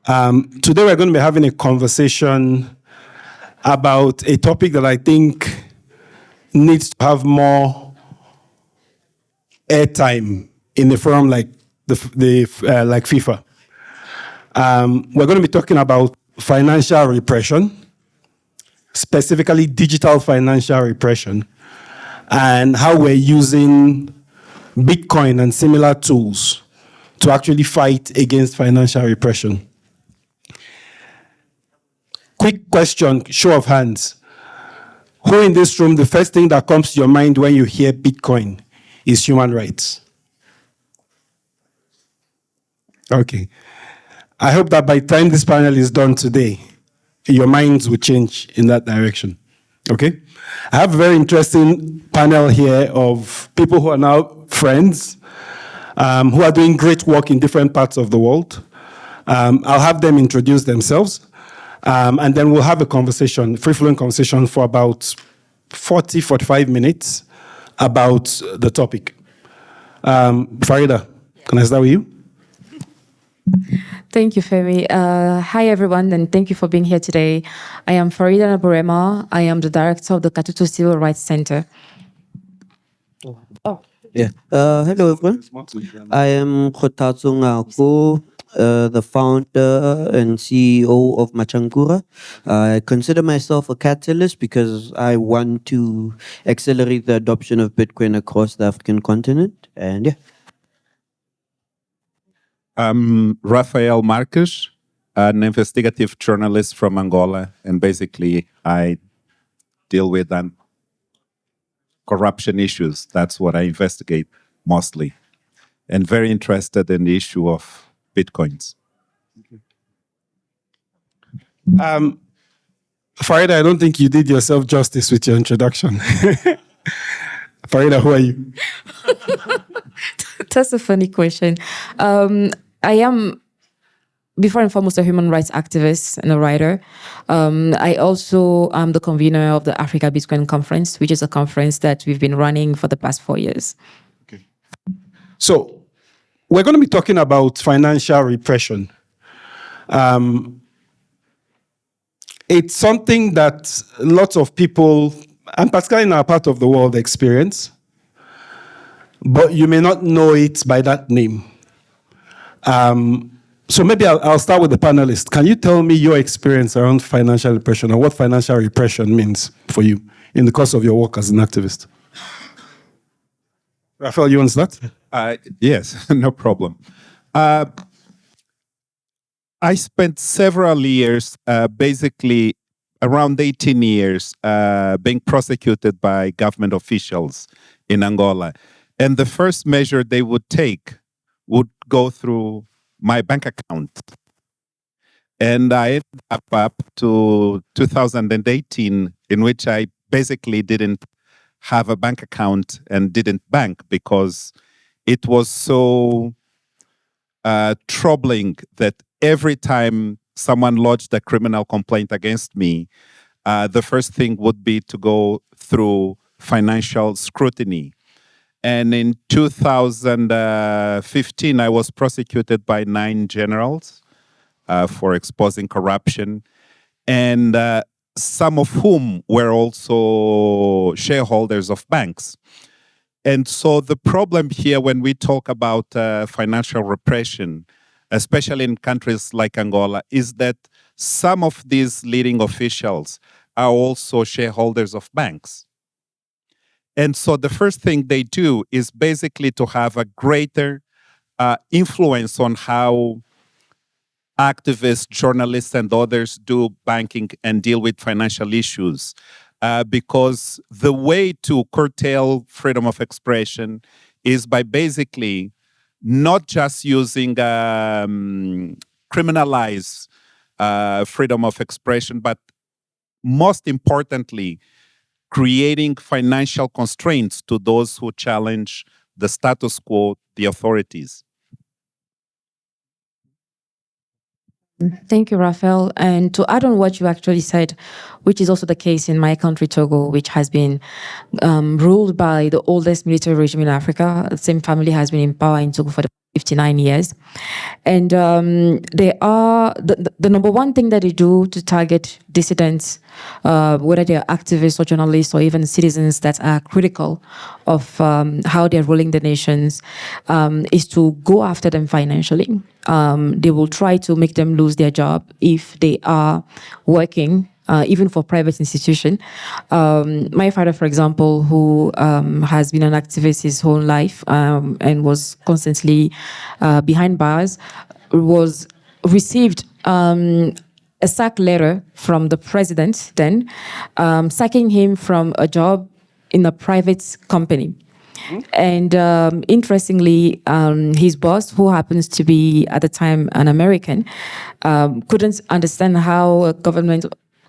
Today we're going to be having a conversation about a topic that I think needs to have more airtime in a forum like like FIFA. We're going to be talking about financial repression, specifically digital financial repression, and how we're using Bitcoin and similar tools to actually fight against financial repression. Quick question, show of hands. Who in this room, the first thing that comes to your mind when you hear Bitcoin is human rights? Okay. I hope that by the time this panel is done today, your minds will change in that direction. Okay? I have a very interesting panel here of people who are now friends, who are doing great work in different parts of the world. I'll have them introduce themselves, and then we'll have a conversation, free-flowing conversation for about 40, 45 minutes about the topic. Farida, can I start with you? Thank you, Femi. Hi, everyone, and thank you for being here today. I am Farida Nabourema. I am the director of the Kgothatso Civil Rights Center. Yeah. Hello, everyone. I am Kgothatso Ngako, the founder and CEO of Machangura. I consider myself a catalyst because I want to accelerate the adoption of Bitcoin across the African continent. And yeah. I'm Rafael Marques, an investigative journalist from Angola, and basically I deal with corruption issues. That's what I investigate mostly, and very interested in the issue of Bitcoins. Farida, I don't think you did yourself justice with your introduction. Farida, who are you? That's a funny question. I am, before and foremost, a human rights activist and a writer. I also am the convener of the Africa Bitcoin Conference, which is a conference that we've been running for the past 4 years. Okay. So we're going to be talking about financial repression. It's something that lots of people, and particularly in our part of the world, experience, but you may not know it by that name. So maybe I'll start with the panelists. Can you tell me your experience around financial repression, or what financial repression means for you in the course of your work as an activist? Rafael, you want to start? Yes, no problem. I spent several years, basically around 18 years, being prosecuted by government officials in Angola. And the first measure they would take would go through my bank account. And I ended up to 2018, in which I basically didn't have a bank account and didn't bank because it was so troubling that every time someone lodged a criminal complaint against me, the first thing would be to go through financial scrutiny. And in 2015, I was prosecuted by 9 generals for exposing corruption, and some of whom were also shareholders of banks. And so the problem here when we talk about financial repression, especially in countries like Angola, is that some of these leading officials are also shareholders of banks. And so the first thing they do is basically to have a greater influence on how activists, journalists, and others do banking and deal with financial issues. Because the way to curtail freedom of expression is by basically not just using criminalize freedom of expression, but most importantly, creating financial constraints to those who challenge the status quo, the authorities. Thank you, Rafael. And to add on what you actually said, which is also the case in my country, Togo, which has been ruled by the oldest military regime in Africa. The same family has been in power in Togo for the 59 years. And they are the number one thing that they do to target dissidents, whether they're activists or journalists or even citizens that are critical of how they're ruling the nations, is to go after them financially. They will try to make them lose their job if they are working even for private institution. My father, for example, who has been an activist his whole life and was constantly behind bars, was received a sack letter from the president then, sacking him from a job in a private company. And interestingly, his boss, who happens to be at the time an American, couldn't understand how a government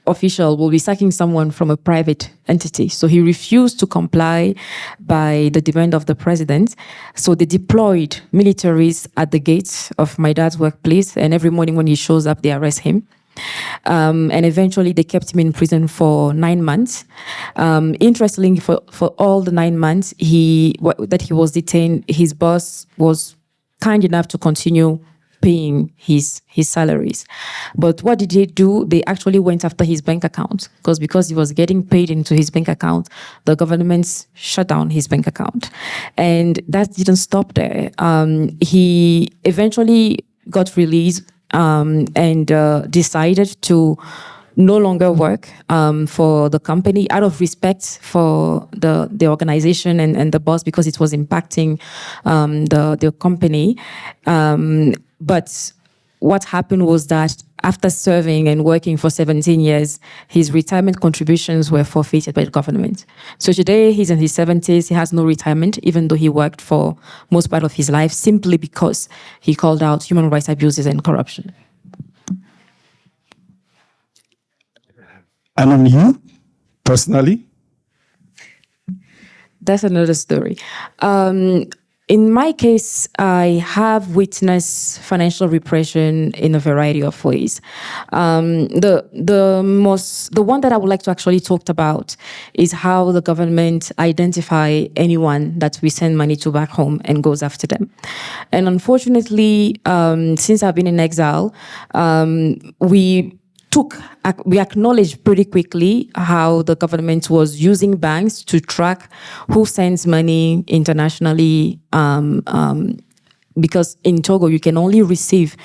official will be sacking someone from a private entity. So he refused to comply by the demand of the president. So they deployed militaries at the gates of my dad's workplace, and every morning when he shows up, they arrest him. And eventually they kept him in prison for 9 months. Interestingly, for all the 9 months that he was detained, his boss was kind enough to continue paying his salaries. But what did they do? They actually went after his bank account, because he was getting paid into his bank account, the government shut down his bank account. And that didn't stop there. He eventually got released and decided to no longer work for the company out of respect for the organization and the boss, because it was impacting the company. But what happened was that after serving and working for 17 years, his retirement contributions were forfeited by the government. So today he's in his 70s, he has no retirement, even though he worked for most part of his life, simply because he called out human rights abuses and corruption. And on you, personally? That's another story. In my case, I have witnessed financial repression in a variety of ways. The one that I would like to actually talk about is how the government identify anyone that we send money to back home and goes after them. And unfortunately, since I've been in exile, we acknowledged pretty quickly how the government was using banks to track who sends money internationally, because in Togo, you can only receive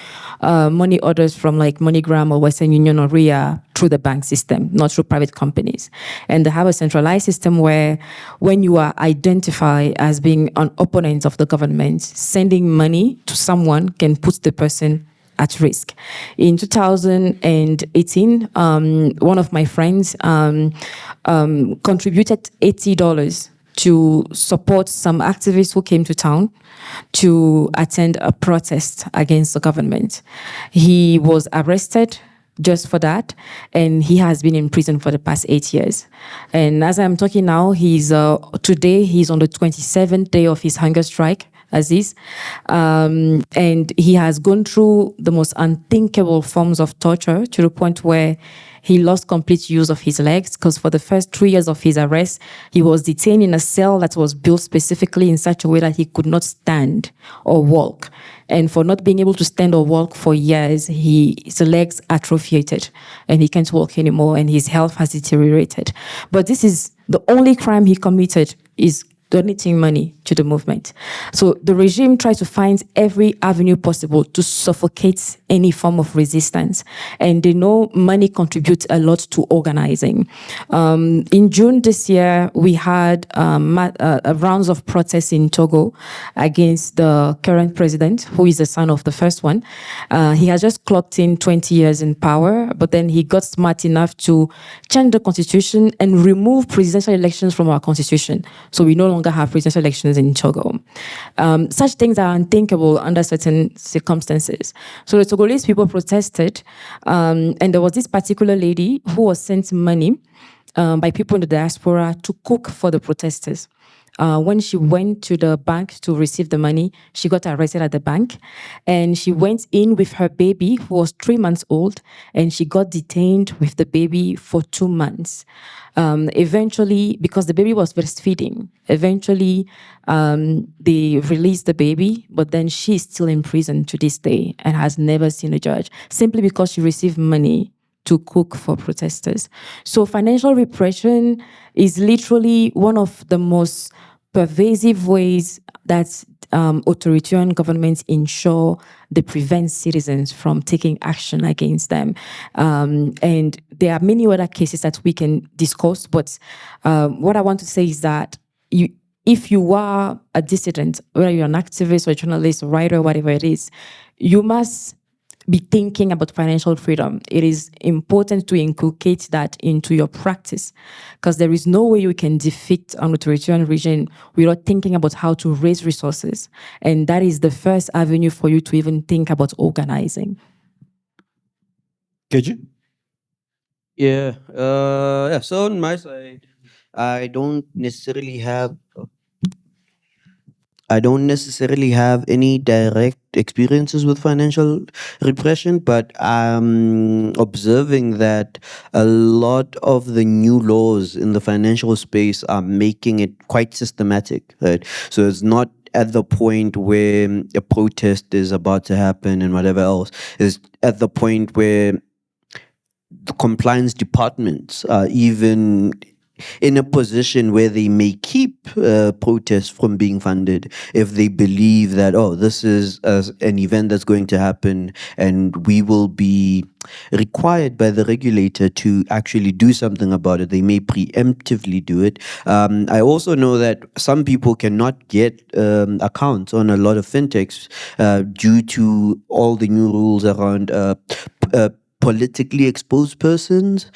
money orders from like MoneyGram or Western Union or RIA through the bank system, not through private companies. And they have a centralized system where when you are identified as being an opponent of the government, sending money to someone can put the person at risk. In 2018, one of my friends contributed $80 to support some activists who came to town to attend a protest against the government. He was arrested just for that, and he has been in prison for the past 8 years. And as I'm talking now, today he's on the 27th day of his hunger strike, Aziz, and he has gone through the most unthinkable forms of torture to the point where he lost complete use of his legs, because for the first 3 years of his arrest, he was detained in a cell that was built specifically in such a way that he could not stand or walk. And for not being able to stand or walk for years, his legs atrophied and he can't walk anymore, and his health has deteriorated. But this is the only crime he committed, is donating money to the movement. So the regime tries to find every avenue possible to suffocate any form of resistance. And they know money contributes a lot to organizing. In June this year, we had rounds of protests in Togo against the current president, who is the son of the first one. He has just clocked in 20 years in power, but then he got smart enough to change the constitution and remove presidential elections from our constitution. So we no longer have presidential elections in Togo. Such things are unthinkable under certain circumstances. So the Togolese people protested, and there was this particular lady who was sent money by people in the diaspora to cook for the protesters. when she went to the bank to receive the money, she got arrested at the bank, and she went in with her baby, who was 3 months old, and she got detained with the baby for 2 months. Eventually, because the baby was breastfeeding, they released the baby, but then she's still in prison to this day and has never seen a judge, simply because she received money to cook for protesters. So financial repression is literally one of the most pervasive ways that authoritarian governments ensure they prevent citizens from taking action against them. And there are many other cases that we can discuss, but what I want to say is that if you are a dissident, whether you're an activist or a journalist or writer, whatever it is, you must be thinking about financial freedom. It is important to inculcate that into your practice, because there is no way you can defeat an authoritarian regime without thinking about how to raise resources. And that is the first avenue for you to even think about organizing. Keji? Yeah. So on my side, I don't necessarily have any direct experiences with financial repression, but I'm observing that a lot of the new laws in the financial space are making it quite systematic, right? So it's not at the point where a protest is about to happen and whatever else. It's at the point where the compliance departments are even in a position where they may keep protests from being funded if they believe that, oh, this is an event that's going to happen and we will be required by the regulator to actually do something about it. They may preemptively do it. I also know that some people cannot get accounts on a lot of fintechs due to all the new rules around politically exposed persons,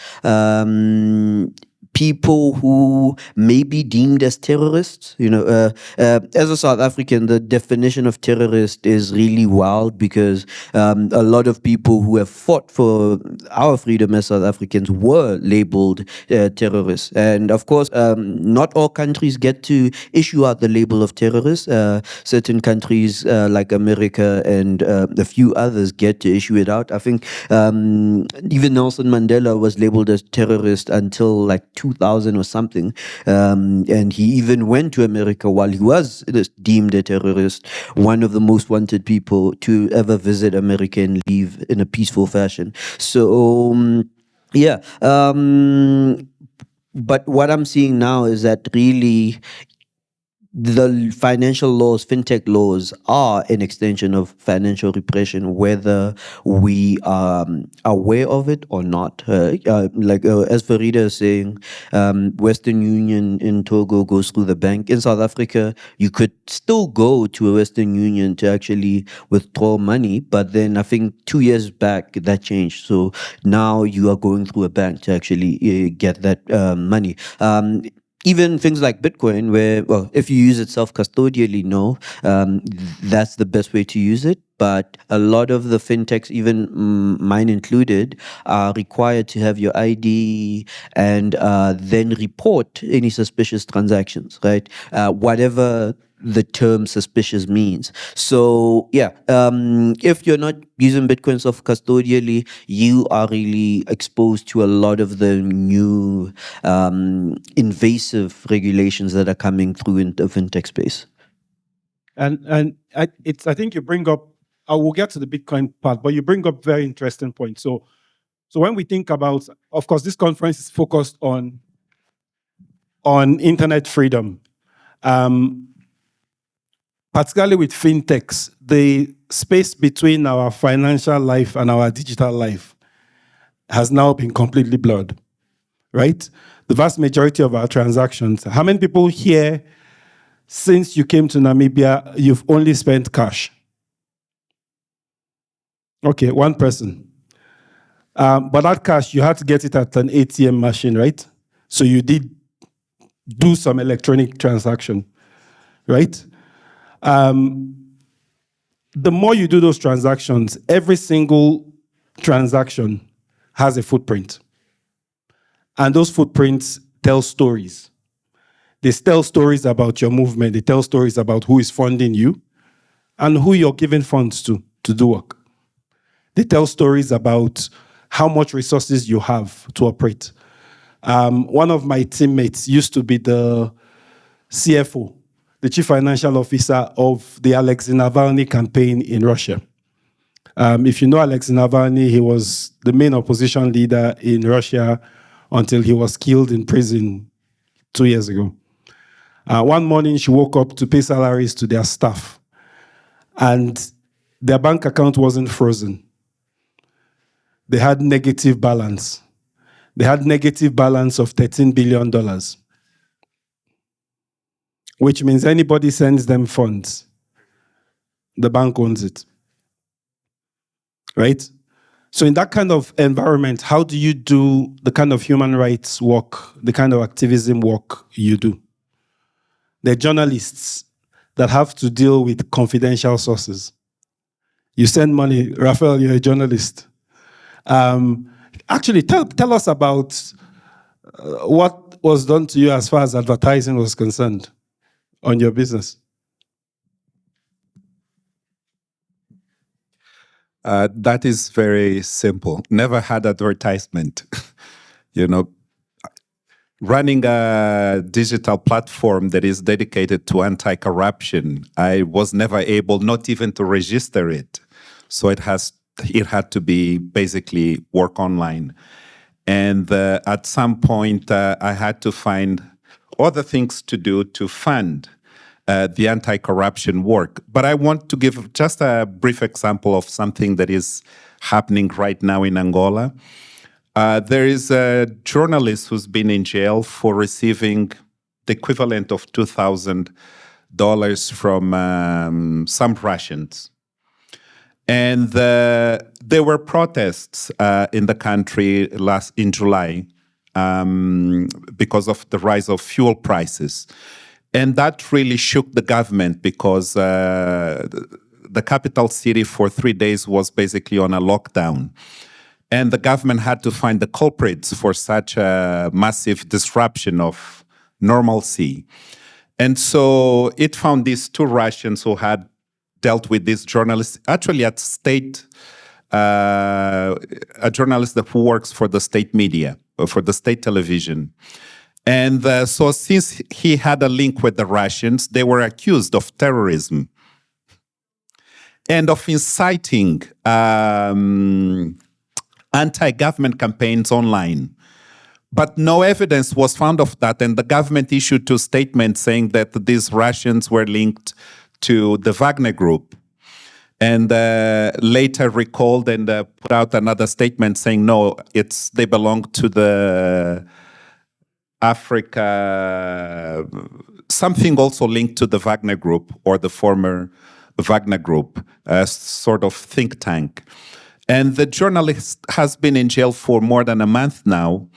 people who may be deemed as terrorists. As a South African, the definition of terrorist is really wild because a lot of people who have fought for our freedom as South Africans were labeled terrorists. And of course, not all countries get to issue out the label of terrorist. Certain countries like America and a few others get to issue it out. I think even Nelson Mandela was labeled as terrorist until like 2000 or something, and he even went to America while he was deemed a terrorist, one of the most wanted people to ever visit America and leave in a peaceful fashion. So but what I'm seeing now is that really the financial laws, fintech laws, are an extension of financial repression, whether we are aware of it or not. As Farida is saying, Western Union in Togo goes through the bank. In South Africa, you could still go to a Western Union to actually withdraw money, but then I think 2 years back that changed. So now you are going through a bank to actually get that money. Even things like Bitcoin, where, well, if you use it self-custodially, no, that's the best way to use it. But a lot of the fintechs, even mine included, are required to have your ID and then report any suspicious transactions, right? Whatever the term suspicious means. So if you're not using Bitcoin self-custodially, you are really exposed to a lot of the new invasive regulations that are coming through in the fintech space. And I think you bring up, I will get to the Bitcoin part, but you bring up very interesting points. So when we think about, of course, this conference is focused on internet freedom. Particularly with fintechs, the space between our financial life and our digital life has now been completely blurred, right? The vast majority of our transactions, how many people here, since you came to Namibia, you've only spent cash? Okay, one person. But that cash, you had to get it at an ATM machine, right? So you did do some electronic transaction, right? The more you do those transactions, every single transaction has a footprint. And those footprints tell stories. They tell stories about your movement. They tell stories about who is funding you and who you're giving funds to do work. They tell stories about how much resources you have to operate. One of my teammates used to be the CFO, the Chief Financial Officer of the Alexei Navalny campaign in Russia. If you know Alexei Navalny, he was the main opposition leader in Russia until he was killed in prison 2 years ago. One morning, she woke up to pay salaries to their staff, and their bank account wasn't frozen. They had negative balance. They had negative balance of $13 billion, which means anybody sends them funds, the bank owns it. Right? So in that kind of environment, how do you do the kind of human rights work, the kind of activism work you do? They're journalists that have to deal with confidential sources. You send money. Rafael, you're a journalist. Actually, tell us about what was done to you as far as advertising was concerned on your business. That is very simple. Never had advertisement. You know, running a digital platform that is dedicated to anti-corruption, I was never able, not even to register it. So it had to be basically work online. And at some point, I had to find other things to do to fund the anti-corruption work. But I want to give just a brief example of something that is happening right now in Angola. There is a journalist who's been in jail for receiving the equivalent of $2,000 from some Russians. And there were protests in the country in July because of the rise of fuel prices. And that really shook the government because the capital city for 3 days was basically on a lockdown. And the government had to find the culprits for such a massive disruption of normalcy. And so it found these two Russians who had dealt with these journalists, actually at state, a journalist who works for the state media, for the state television. And so since he had a link with the Russians, they were accused of terrorism and of inciting anti-government campaigns online. But no evidence was found of that, and the government issued two statements saying that these Russians were linked to the Wagner Group, and later recalled and put out another statement saying, no, they belong to the Africa, something also linked to the Wagner Group or the former Wagner Group, a sort of think tank. And the journalist has been in jail for more than a month now.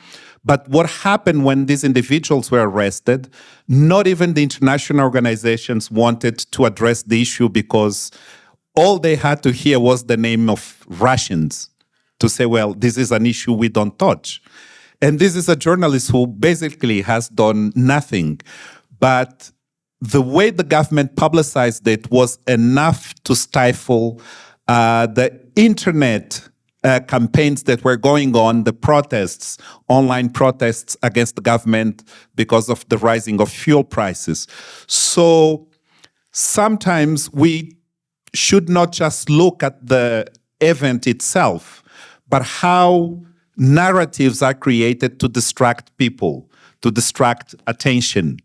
But what happened when these individuals were arrested, not even the international organizations wanted to address the issue because all they had to hear was the name of Russians to say, well, this is an issue we don't touch. And this is a journalist who basically has done nothing. But the way the government publicized it was enough to stifle the internet campaigns that were going on, the protests, online protests against the government because of the rising of fuel prices. So sometimes we should not just look at the event itself, but how narratives are created to distract people, to distract attention,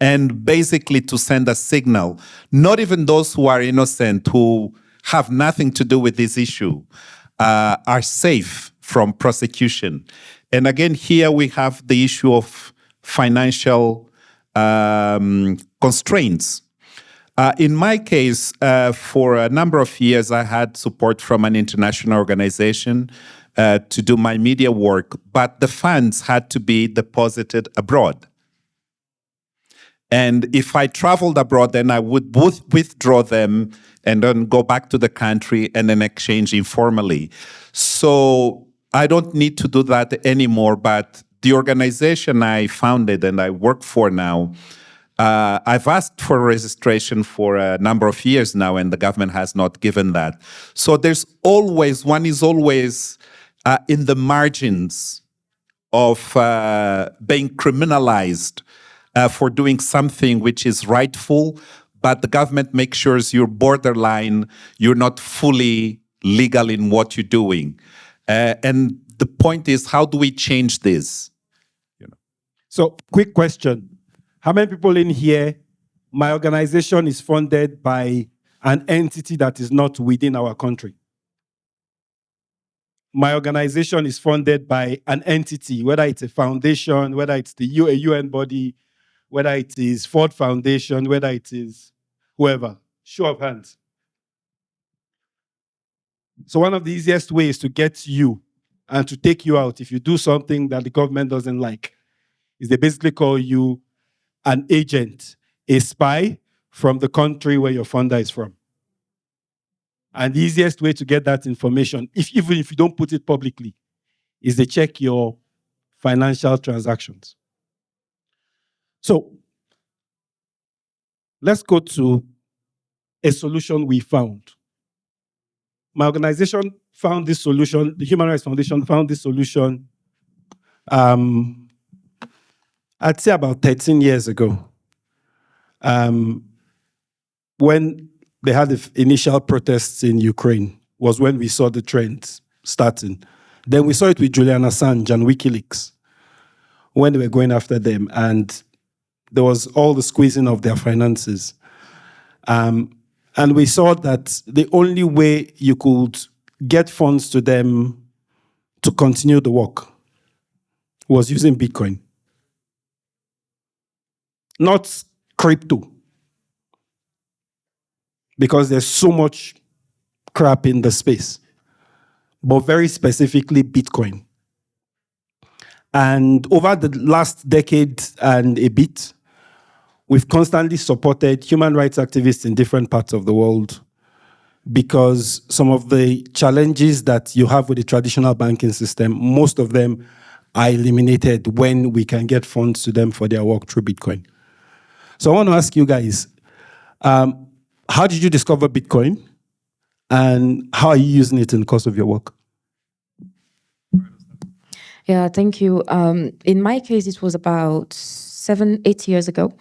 and basically to send a signal. Not even those who are innocent, who have nothing to do with this issue, are safe from prosecution. And again, here we have the issue of financial constraints. In my case, for a number of years, I had support from an international organization to do my media work, but the funds had to be deposited abroad. And if I traveled abroad, then I would withdraw them and then go back to the country and then exchange informally. So I don't need to do that anymore, but the organization I founded and I work for now I've asked for registration for a number of years now, and the government has not given that. So one is always in the margins of being criminalized for doing something which is rightful, but the government makes sure you're borderline, you're not fully legal in what you're doing. And the point is, how do we change this? So, quick question. How many people in here, my organization is funded by an entity that is not within our country? My organization is funded by an entity, whether it's a foundation, whether it's a UN body, whether it is Ford Foundation, whether it is whoever. Show of hands. So one of the easiest ways to get you and to take you out if you do something that the government doesn't like is they basically call you an agent, a spy from the country where your funder is from. And the easiest way to get that information, even if you don't put it publicly, is they check your financial transactions. So let's go to a solution we found. My organization found this solution, the Human Rights Foundation found this solution, I'd say about 13 years ago, when they had the initial protests in Ukraine, was when we saw the trend starting. Then we saw it with Julian Assange and WikiLeaks, when they were going after them, and there was all the squeezing of their finances. And we saw that the only way you could get funds to them to continue the work was using Bitcoin. Not crypto, because there's so much crap in the space, but very specifically Bitcoin. And over the last decade and a bit, we've constantly supported human rights activists in different parts of the world because some of the challenges that you have with the traditional banking system, most of them are eliminated when we can get funds to them for their work through Bitcoin. So I want to ask you guys, how did you discover Bitcoin and how are you using it in the course of your work? Yeah, thank you. In my case, it was about 7-8 years ago.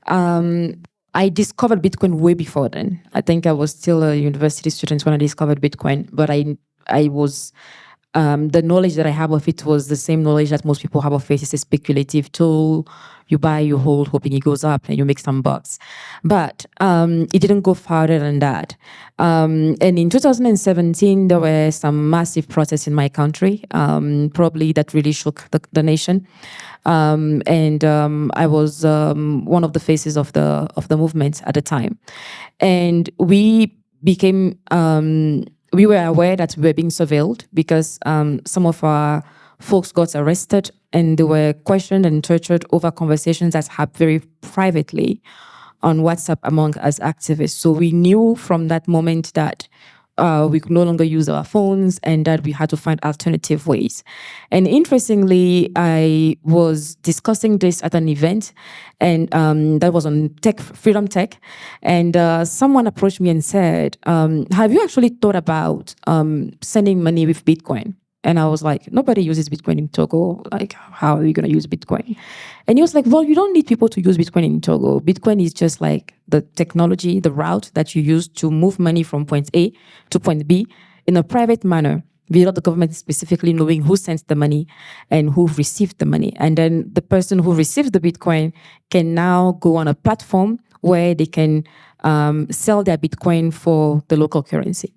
I discovered Bitcoin way before then. I think I was still a university student when I discovered Bitcoin, but I was the knowledge that I have of it was the same knowledge that most people have of it. It's a speculative tool. You buy, you hold, hoping it goes up, and you make some bucks. But it didn't go farther than that. And in 2017, there were some massive protests in my country, probably that really shook the nation. I was one of the faces of the movement at the time, and we became. We were aware that we were being surveilled because some of our folks got arrested and they were questioned and tortured over conversations that happened very privately on WhatsApp among us activists. So we knew from that moment that we could no longer use our phones and that we had to find alternative ways. And interestingly, I was discussing this at an event and that was on Freedom Tech. And someone approached me and said, have you actually thought about sending money with Bitcoin? And I was like, nobody uses Bitcoin in Togo. Like, how are you going to use Bitcoin? And he was like, well, you don't need people to use Bitcoin in Togo. Bitcoin is just like the technology, the route that you use to move money from point A to point B in a private manner, without the government specifically knowing who sent the money and who received the money. And then the person who receives the Bitcoin can now go on a platform where they can sell their Bitcoin for the local currency.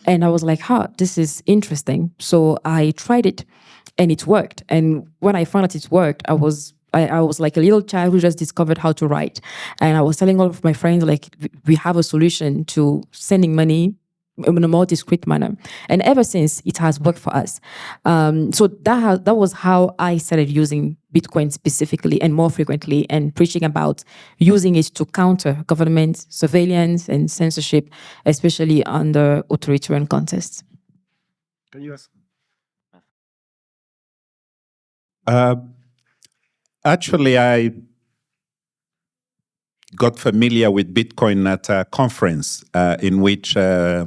And I was like, this is interesting. So I tried it and it worked. And when I found out it worked, I was like a little child who just discovered how to write. And I was telling all of my friends, like, we have a solution to sending money in a more discreet manner. And ever since, it has worked for us. So that was how I started using Bitcoin specifically and more frequently, and preaching about using it to counter government surveillance and censorship, especially under authoritarian contexts. Can you ask? Actually, got familiar with Bitcoin at a conference in which a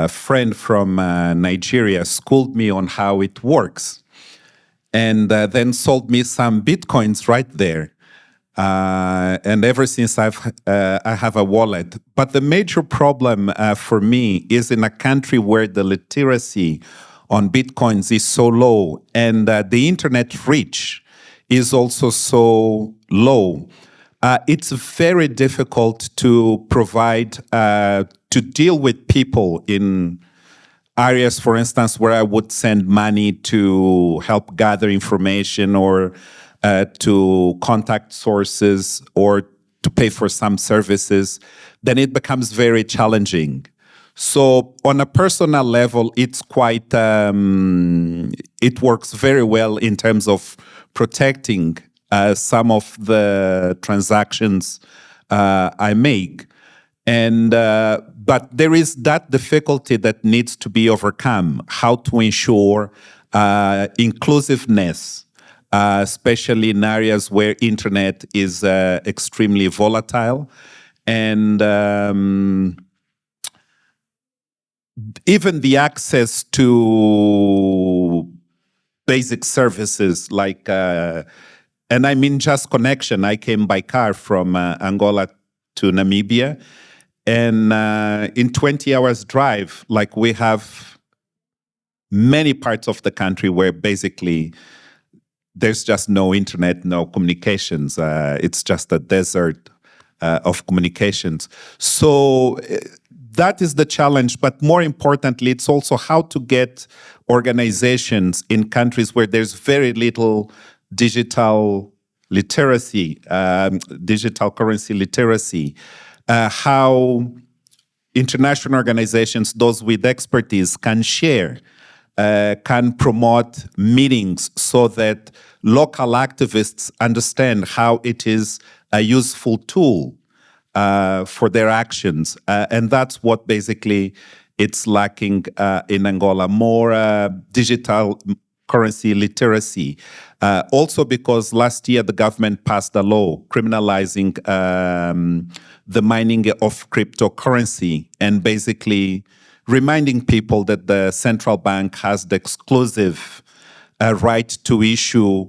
friend from Nigeria schooled me on how it works, and then sold me some Bitcoins right there. And ever since I have a wallet. But the major problem for me is in a country where the literacy on Bitcoins is so low and the internet reach is also so low. It's very difficult to provide, to deal with people in areas, for instance, where I would send money to help gather information or to contact sources or to pay for some services, then it becomes very challenging. So on a personal level, it's quite, it works very well in terms of protecting some of the transactions I make. And but there is that difficulty that needs to be overcome, how to ensure inclusiveness, especially in areas where internet is extremely volatile. And even the access to basic services like, and I mean just connection. I came by car from Angola to Namibia. And in 20 hours drive, like we have many parts of the country where basically there's just no internet, no communications. It's just a desert of communications. So that is the challenge. But more importantly, it's also how to get organizations in countries where there's very little digital literacy, digital currency literacy, how international organizations, those with expertise, can share, can promote meetings so that local activists understand how it is a useful tool for their actions. And that's what basically it's lacking in Angola, more digital currency literacy. Also because last year the government passed a law criminalizing the mining of cryptocurrency and basically reminding people that the central bank has the exclusive right to issue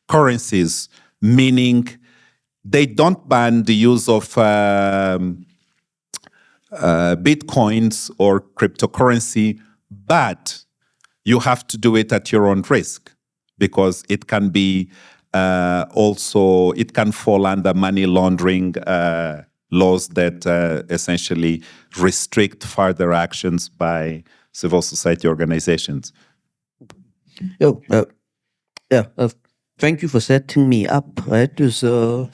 currencies, meaning they don't ban the use of bitcoins or cryptocurrency, but you have to do it at your own risk because it can be also, it can fall under money laundering laws that essentially restrict further actions by civil society organizations. Thank you for setting me up, right? So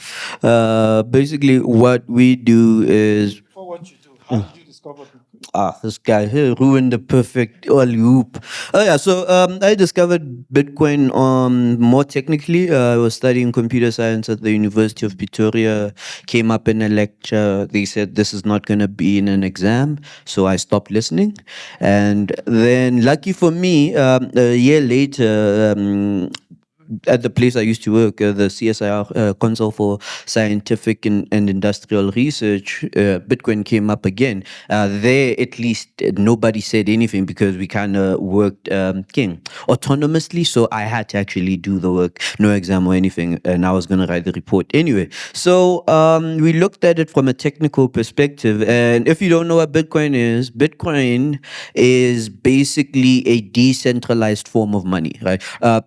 basically what we do is... For what you do, how did you discover this guy here ruined the perfect loop. So I discovered Bitcoin more technically. I was studying computer science at the University of Pretoria, came up in a lecture. They said this is not going to be in an exam, so I stopped listening. And then lucky for me, a year later, at the place I used to work, the CSIR, Council for Scientific and Industrial Research, Bitcoin came up again. There, at least, nobody said anything because we kind of worked autonomously. So I had to actually do the work, no exam or anything, and I was going to write the report anyway. So we looked at it from a technical perspective. And if you don't know what Bitcoin is basically a decentralized form of money, right?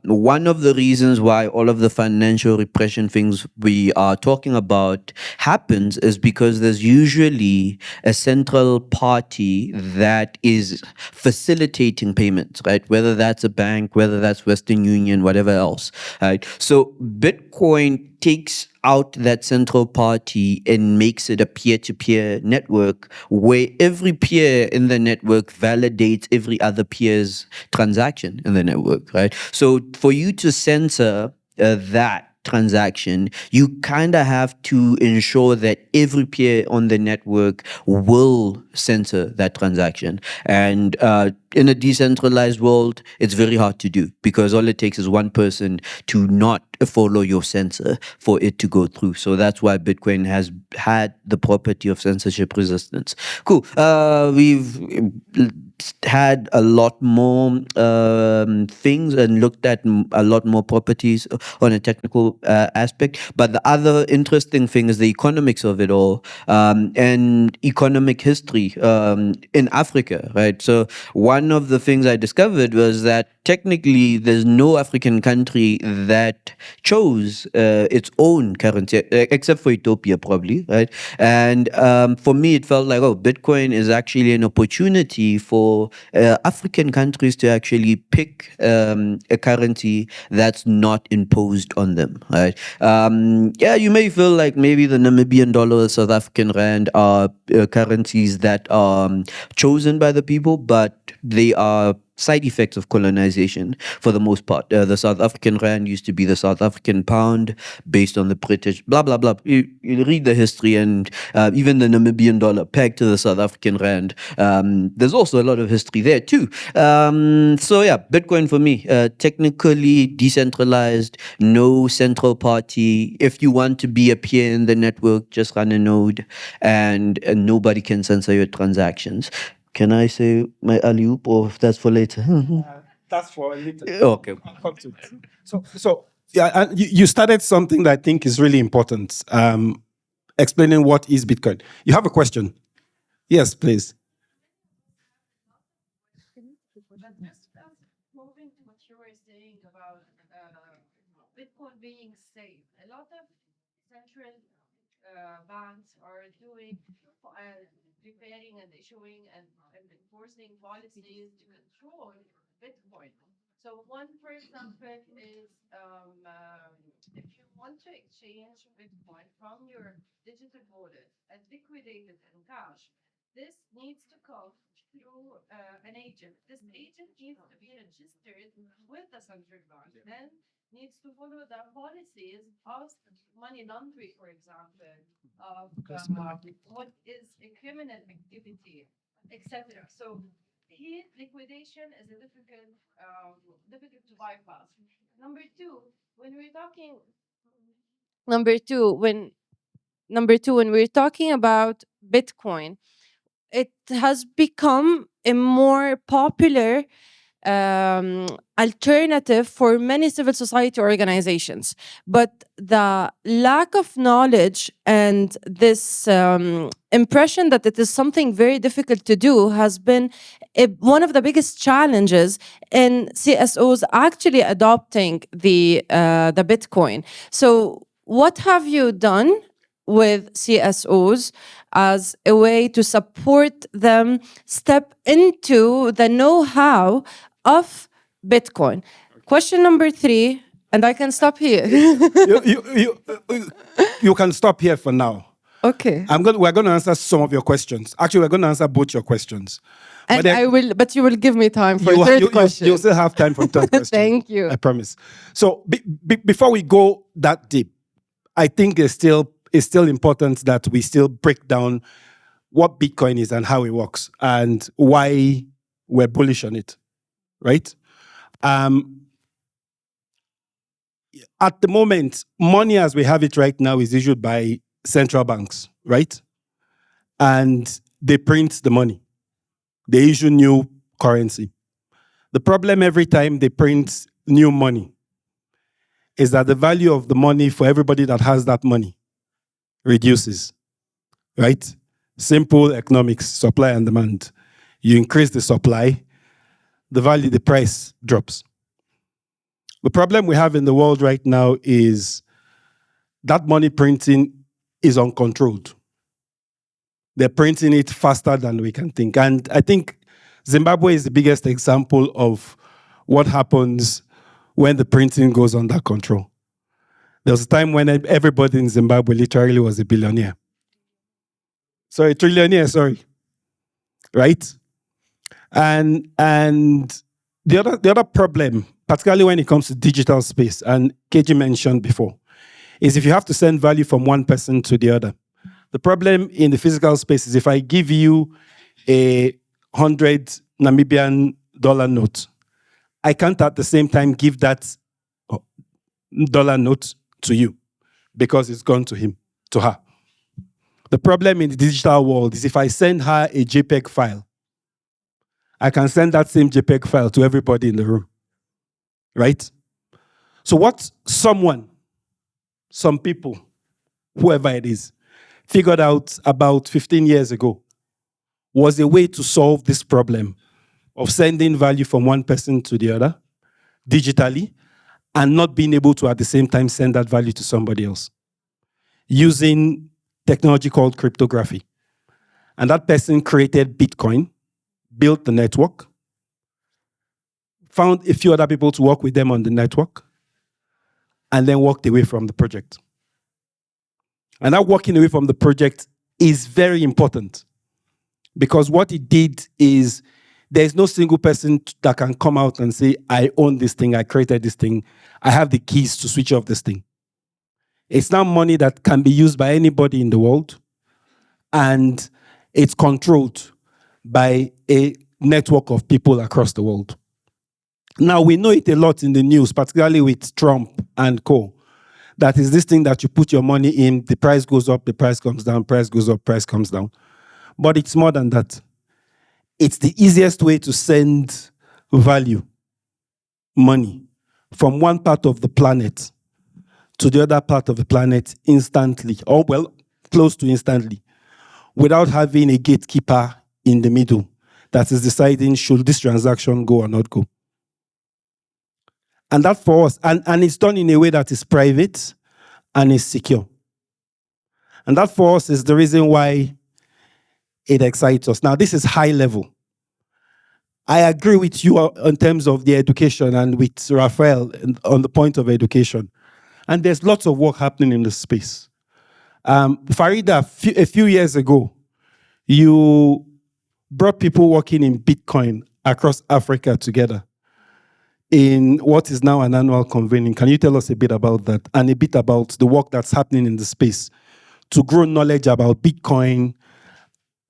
One of the reasons why all of the financial repression things we are talking about happens is because there's usually a central party that is facilitating payments, right? Whether that's a bank, whether that's Western Union, whatever else, right? So Bitcoin takes out that central party and makes it a peer-to-peer network where every peer in the network validates every other peer's transaction in the network, right? So for you to censor that transaction, you kind of have to ensure that every peer on the network will censor that transaction. And in a decentralized world, it's very hard to do because all it takes is one person to not follow your censor for it to go through. So that's why Bitcoin has had the property of censorship resistance. Cool. We've had a lot more things and looked at a lot more properties on a technical aspect. But the other interesting thing is the economics of it all, and economic history in Africa, right? So one of the things I discovered was that technically there's no African country that chose its own currency, except for Ethiopia probably, right? And for me, it felt like, oh, Bitcoin is actually an opportunity for African countries to actually pick a currency that's not imposed on them, right? Yeah, you may feel like maybe the Namibian dollar or South African rand are currencies that are chosen by the people, but they are side effects of colonization for the most part. The South African rand used to be the South African pound based on the British, blah, blah, blah. You read the history, and even the Namibian dollar pegged to the South African rand. There's also a lot of history there too. So yeah, Bitcoin for me, technically decentralized, no central party. If you want to be a peer in the network, just run a node, and nobody can censor your transactions. Can I say my alley-oop, or if that's for later? That's for a little. Okay. I'll come to it. So yeah, and you started something that I think is really important. Explaining what is Bitcoin. You have a question? Yes, please. Moving to what you were saying about Bitcoin being safe, a lot of central banks are doing preparing and issuing and enforcing policies to control Bitcoin. So one, for example, is if you want to exchange Bitcoin from your digital wallet and liquidate it in cash, this needs to come through an agent. This agent needs to be registered with the central bank, then needs to follow the policies of money laundering, for example, of what is a criminal activity, etc. So here, liquidation is a difficult to bypass. Number two, when we're talking, number two, when we're talking about Bitcoin, it has become a more popular alternative for many civil society organizations. But the lack of knowledge and this impression that it is something very difficult to do has been one of the biggest challenges in CSOs actually adopting the Bitcoin. So what have you done with CSOs as a way to support them step into the know-how of Bitcoin? Question number 3, and I can stop here. You can stop here for now. Okay. We're going to answer some of your questions. Actually, we're going to answer both your questions. And but you will give me time for a third question. You'll still have time for third question. Thank you. I promise. So before we go that deep, I think it's still important that we still break down what Bitcoin is and how it works and why we're bullish on it, right? At the moment, money as we have it right now is issued by central banks, right? And they print the money. They issue new currency. The problem every time they print new money is that the value of the money for everybody that has that money reduces, right? Simple economics, supply and demand. You increase the supply, the price drops. The problem we have in the world right now is that money printing is uncontrolled. They're printing it faster than we can think. And I think Zimbabwe is the biggest example of what happens when the printing goes under control. There was a time when everybody in Zimbabwe literally was a billionaire. Sorry, trillionaire, sorry. Right? And the other problem, particularly when it comes to digital space, and KG mentioned before, is if you have to send value from one person to the other. The problem in the physical space is if I give you a 100 Namibian dollar note, I can't at the same time give that dollar note to you because it's gone to him, to her. The problem in the digital world is if I send her a JPEG file, I can send that same JPEG file to everybody in the room, right? So what some people, whoever it is, figured out about 15 years ago was a way to solve this problem of sending value from one person to the other digitally and not being able to at the same time send that value to somebody else using technology called cryptography. And that person created Bitcoin, built the network, found a few other people to work with them on the network, and then walked away from the project. And that walking away from the project is very important because what it did is there's no single person that can come out and say, I own this thing, I created this thing, I have the keys to switch off this thing. It's now money that can be used by anybody in the world, and it's controlled by a network of people across the world. Now, we know it a lot in the news, particularly with Trump and co. That is this thing that you put your money in, the price goes up, the price comes down, price goes up, price comes down. But it's more than that. It's the easiest way to send value, money, from one part of the planet to the other part of the planet instantly, or well, close to instantly, without having a gatekeeper in the middle that is deciding should this transaction go or not go. And that for us, and it's done in a way that is private and is secure. And that for us is the reason why it excites us. Now, this is high level. I agree with you in terms of the education and with Rafael on the point of education. And there's lots of work happening in this space. Farida, a few years ago, you brought people working in Bitcoin across Africa together in what is now an annual convening. Can you tell us a bit about that and a bit about the work that's happening in the space to grow knowledge about Bitcoin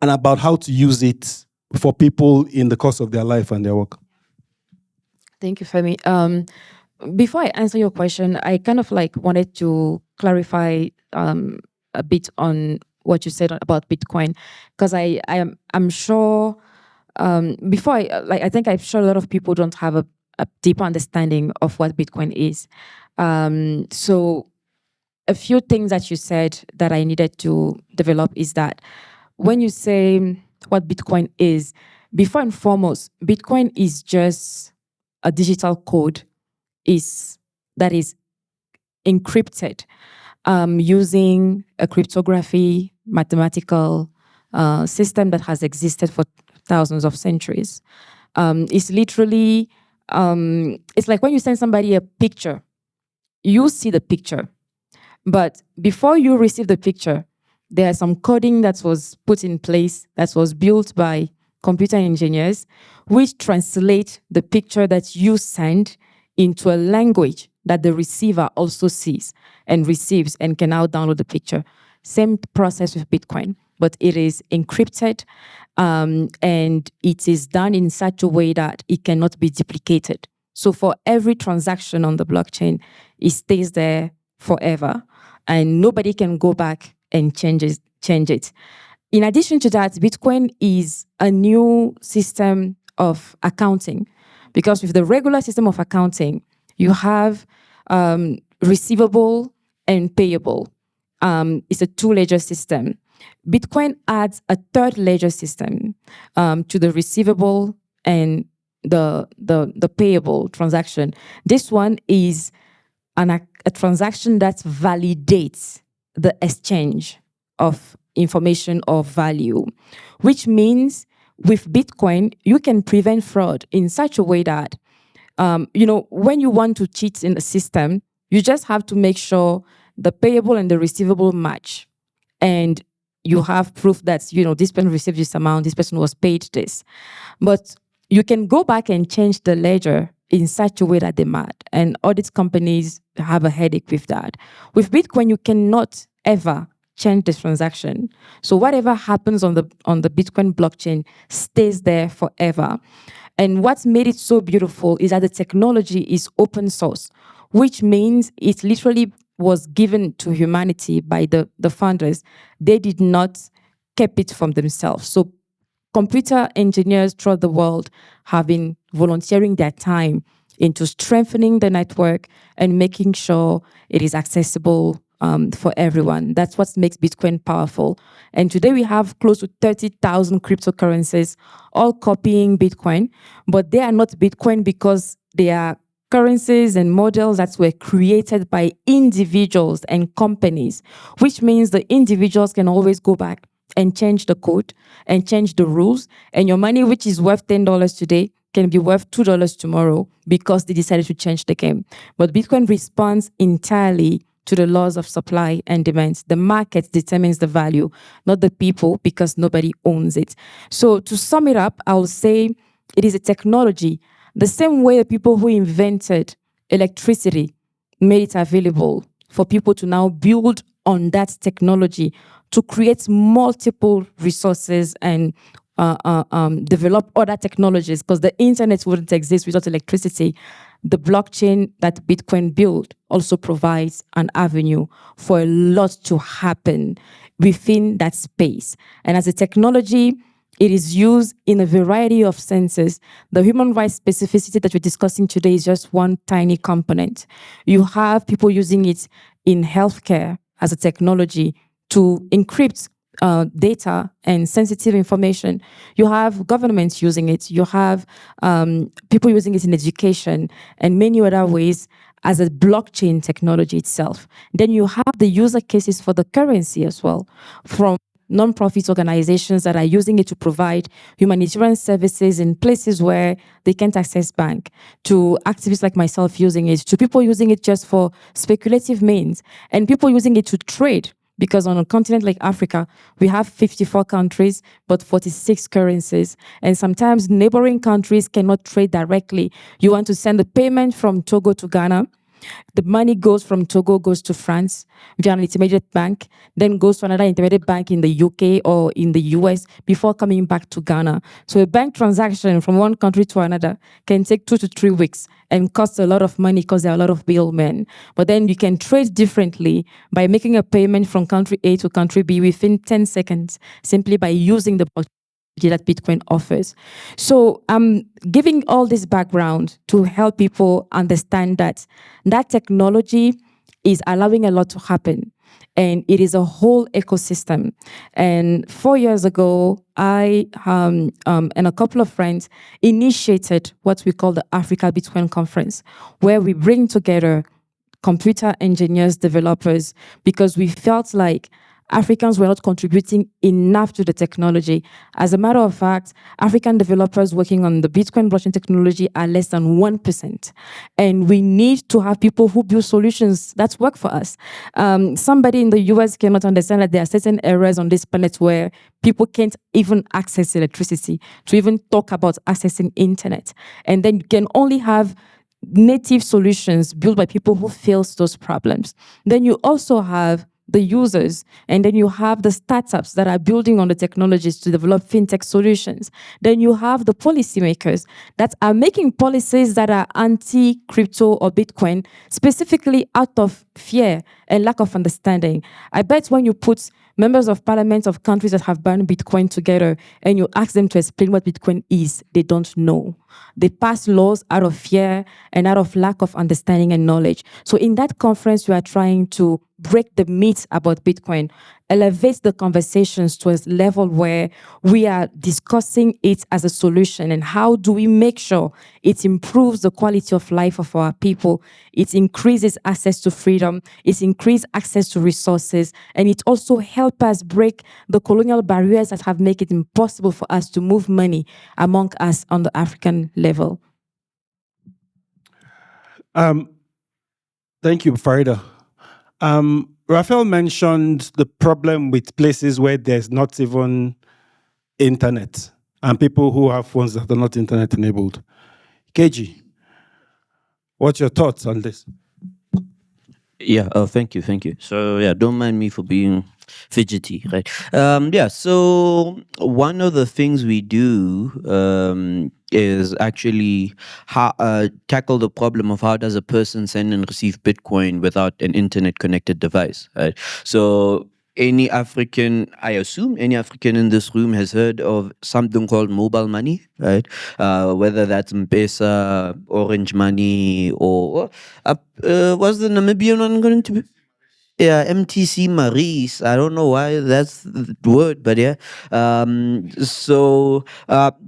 and about how to use it for people in the course of their life and their work? Thank you, Femi. Before I answer your question, I kind of wanted to clarify a bit on what you said about Bitcoin, because I'm sure I think I'm sure a lot of people don't have a deeper understanding of what Bitcoin is. So a few things that you said that I needed to develop is that when you say what Bitcoin is, before and foremost, Bitcoin is just a digital code that is encrypted using a cryptography mathematical system that has existed for thousands of centuries. It's literally, it's like when you send somebody a picture, you see the picture, but before you receive the picture, there's some coding that was put in place, that was built by computer engineers, which translate the picture that you send into a language that the receiver also sees and receives and can now download the picture. Same process with Bitcoin, but it is encrypted and it is done in such a way that it cannot be duplicated. So for every transaction on the blockchain, it stays there forever and nobody can go back and change it. In addition to that, Bitcoin is a new system of accounting, because with the regular system of accounting, you have receivable and payable. It's a two-ledger system. Bitcoin adds a third ledger system to the receivable and the payable transaction. This one is a transaction that validates the exchange of information of value, which means with Bitcoin, you can prevent fraud in such a way that, when you want to cheat in the system, you just have to make sure the payable and the receivable match. And you have proof that, this person received this amount, this person was paid this. But you can go back and change the ledger in such a way that they match. And audit companies have a headache with that. With Bitcoin, you cannot ever change the transaction. So whatever happens on the Bitcoin blockchain stays there forever. And what's made it so beautiful is that the technology is open source, which means it literally was given to humanity by the founders. They did not keep it from themselves. So computer engineers throughout the world have been volunteering their time into strengthening the network and making sure it is accessible for everyone. That's what makes Bitcoin powerful. And today we have close to 30,000 cryptocurrencies, all copying Bitcoin, but they are not Bitcoin because they are currencies and models that were created by individuals and companies, which means the individuals can always go back and change the code and change the rules. And your money, which is worth $10 today, can be worth $2 tomorrow because they decided to change the game. But Bitcoin responds entirely to the laws of supply and demand. The market determines the value, not the people, because nobody owns it. So to sum it up, I'll say it is a technology. The same way the people who invented electricity made it available for people to now build on that technology to create multiple resources and develop other technologies, because the internet wouldn't exist without electricity. The blockchain that Bitcoin built also provides an avenue for a lot to happen within that space. And as a technology, it is used in a variety of senses. The human rights specificity that we're discussing today is just one tiny component. You have people using it in healthcare as a technology to encrypt data and sensitive information. You have governments using it. You have people using it in education and many other ways as a blockchain technology itself. Then you have the user cases for the currency as well, from non-profit organizations that are using it to provide humanitarian services in places where they can't access bank, to activists like myself using it, to people using it just for speculative means, and people using it to trade. Because on a continent like Africa, we have 54 countries, but 46 currencies. And sometimes neighboring countries cannot trade directly. You want to send a payment from Togo to Ghana. The money goes from Togo, goes to France via an intermediate bank, then goes to another intermediate bank in the UK or in the US before coming back to Ghana. So a bank transaction from one country to another can take 2 to 3 weeks and cost a lot of money because there are a lot of middlemen. But then you can trade differently by making a payment from country A to country B within 10 seconds, simply by using the that Bitcoin offers. So I'm giving all this background to help people understand that that technology is allowing a lot to happen. And it is a whole ecosystem. And 4 years ago, I and a couple of friends initiated what we call the Africa Bitcoin Conference, where we bring together computer engineers, developers, because we felt like Africans were not contributing enough to the technology. As a matter of fact, African developers working on the Bitcoin blockchain technology are less than 1%. And we need to have people who build solutions that work for us. Somebody in the US cannot understand that there are certain areas on this planet where people can't even access electricity, to even talk about accessing internet. And then you can only have native solutions built by people who face those problems. Then you also have the users, and then you have the startups that are building on the technologies to develop fintech solutions. Then you have the policymakers that are making policies that are anti-crypto or Bitcoin, specifically out of fear and lack of understanding. I bet when you put members of parliament of countries that have banned Bitcoin together and you ask them to explain what Bitcoin is, they don't know. They pass laws out of fear and out of lack of understanding and knowledge. So in that conference, we are trying to break the myths about Bitcoin, elevate the conversations to a level where we are discussing it as a solution, and how do we make sure it improves the quality of life of our people, it increases access to freedom, it increases access to resources, and it also helps us break the colonial barriers that have made it impossible for us to move money among us on the African level. Thank you, Farida. Rafael mentioned the problem with places where there's not even internet and people who have phones that are not internet enabled. KG, what's your thoughts on this? Yeah, thank you. So yeah, don't mind me for being fidgety, right? Yeah, so one of the things we do is actually tackle the problem of how does a person send and receive Bitcoin without an internet connected device, right? So any African, I assume any African in this room has heard of something called mobile money, right? Whether that's M-Pesa, Orange Money, or was the Namibian one going to be? Yeah, MTC Maurice. I don't know why that's the word, but yeah.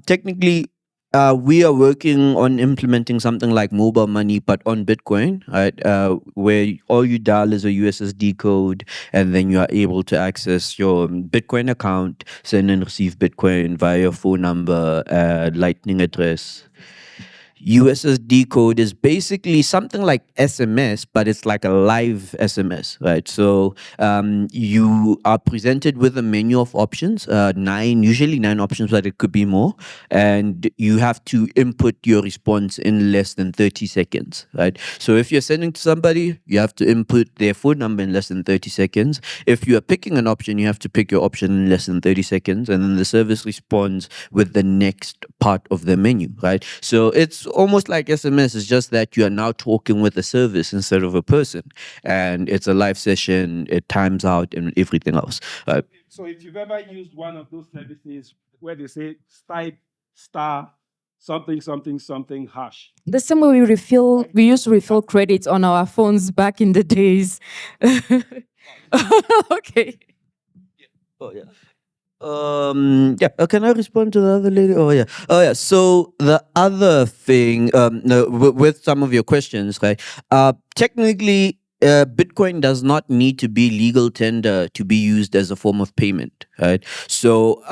Technically, we are working on implementing something like mobile money, but on Bitcoin, right? Where all you dial is a USSD code, and then you are able to access your Bitcoin account, send and receive Bitcoin via your phone number, Lightning address. USSD code is basically something like SMS, but it's like a live SMS, right? So you are presented with a menu of options, usually nine options, but it could be more. And you have to input your response in less than 30 seconds, right? So if you're sending to somebody, you have to input their phone number in less than 30 seconds. If you are picking an option, you have to pick your option in less than 30 seconds. And then the service responds with the next part of the menu, right? So it's almost like SMS. It's just that you are now talking with a service instead of a person. And it's a live session, it times out and everything else. So if you've ever used one of those services where they say type star something something something hash. The same way we used to refill credits on our phones back in the days. Okay. Oh yeah. Can I respond to the other lady? Oh yeah. So the other thing, no, with some of your questions, right? Technically, Bitcoin does not need to be legal tender to be used as a form of payment, right? So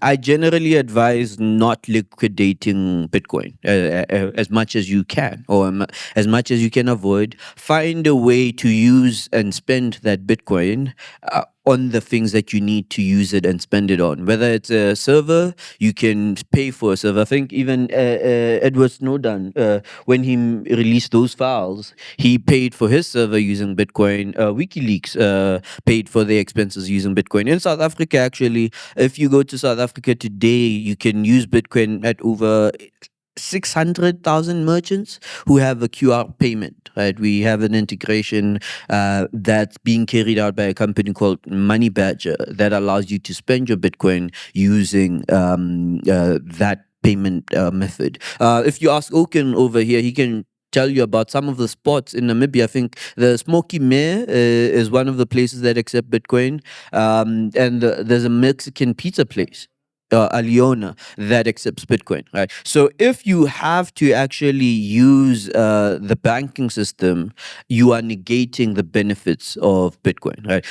I generally advise not liquidating Bitcoin as much as you can, or as much as you can avoid. Find a way to use and spend that Bitcoin on the things that you need to use it and spend it on. Whether it's a server, you can pay for a server. I think even Edward Snowden, when he released those files, he paid for his server using Bitcoin. WikiLeaks paid for their expenses using Bitcoin. In South Africa, actually, if you go to South Africa today, you can use Bitcoin at over 600,000 merchants who have a QR payment, right? We have an integration that's being carried out by a company called Money Badger that allows you to spend your Bitcoin using that payment method. If you ask Oken over here, he can tell you about some of the spots in Namibia. I think the Smoky Mare is one of the places that accept Bitcoin. And there's a Mexican pizza place, Aliona, that accepts Bitcoin, right? So if you have to actually use the banking system, you are negating the benefits of Bitcoin, right?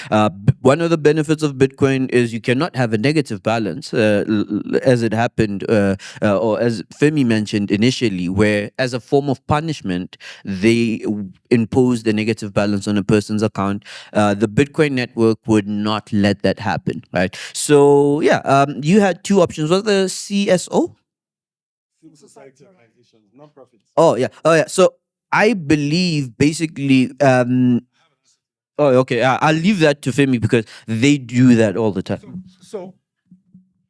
One of the benefits of Bitcoin is you cannot have a negative balance, as it happened, or as Femi mentioned initially, where as a form of punishment, they imposed a negative balance on a person's account. The Bitcoin network would not let that happen, right? So you had two options. What's the CSO? Civil society organizations, non-profits. Oh yeah. So I believe basically. Okay. I'll leave that to Femi because they do that all the time. So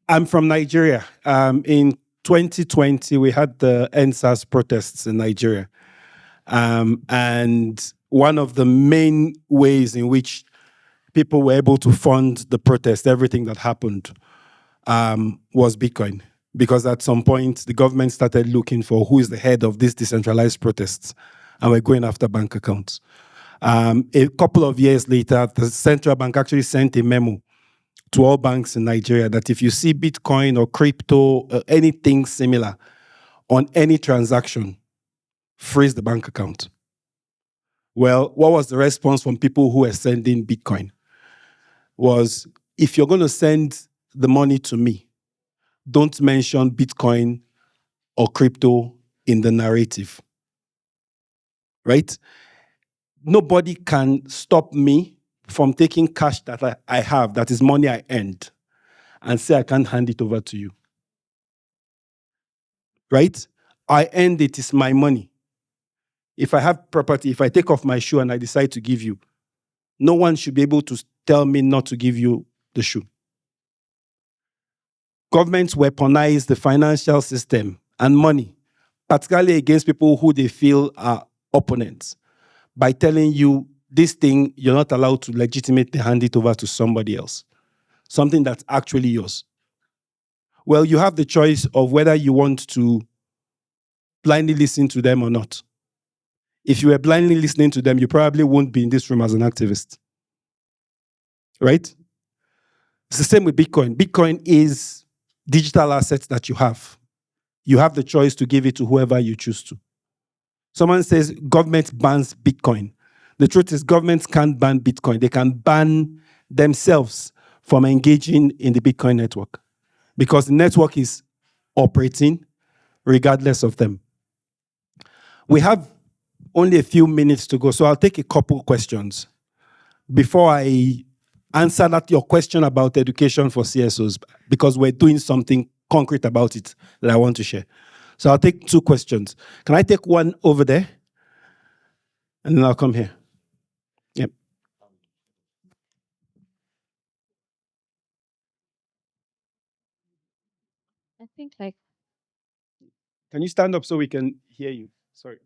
I'm from Nigeria. In 2020, we had the NSAS protests in Nigeria. And one of the main ways in which people were able to fund the protest, everything that happened, was Bitcoin. Because at some point, the government started looking for who is the head of these decentralized protests, and we're going after bank accounts. A couple of years later, the central bank actually sent a memo to all banks in Nigeria that if you see Bitcoin or crypto or anything similar on any transaction, freeze the bank account. Well, what was the response from people who were sending Bitcoin? Was, if you're going to send the money to me, don't mention Bitcoin or crypto in the narrative, right? Nobody can stop me from taking cash that I have, that is money I earned, and say I can't hand it over to you, right? I earned it, it's my money. If I have property, if I take off my shoe and I decide to give you, no one should be able to tell me not to give you the shoe. Governments weaponize the financial system and money, particularly against people who they feel are opponents, by telling you this thing, you're not allowed to legitimately hand it over to somebody else, something that's actually yours. Well, you have the choice of whether you want to blindly listen to them or not. If you were blindly listening to them, you probably won't be in this room as an activist. Right? It's the same with Bitcoin. Bitcoin is digital assets that you have. You have the choice to give it to whoever you choose to. Someone says government bans Bitcoin. The truth is governments can't ban Bitcoin. They can ban themselves from engaging in the Bitcoin network because the network is operating regardless of them. We have only a few minutes to go, so I'll take a couple questions before I answer that your question about education for CSOs, because we're doing something concrete about it that I want to share. So I'll take 2 questions. Can I take one over there? And then I'll come here. Yep. I think like Can you stand up so we can hear you? Sorry.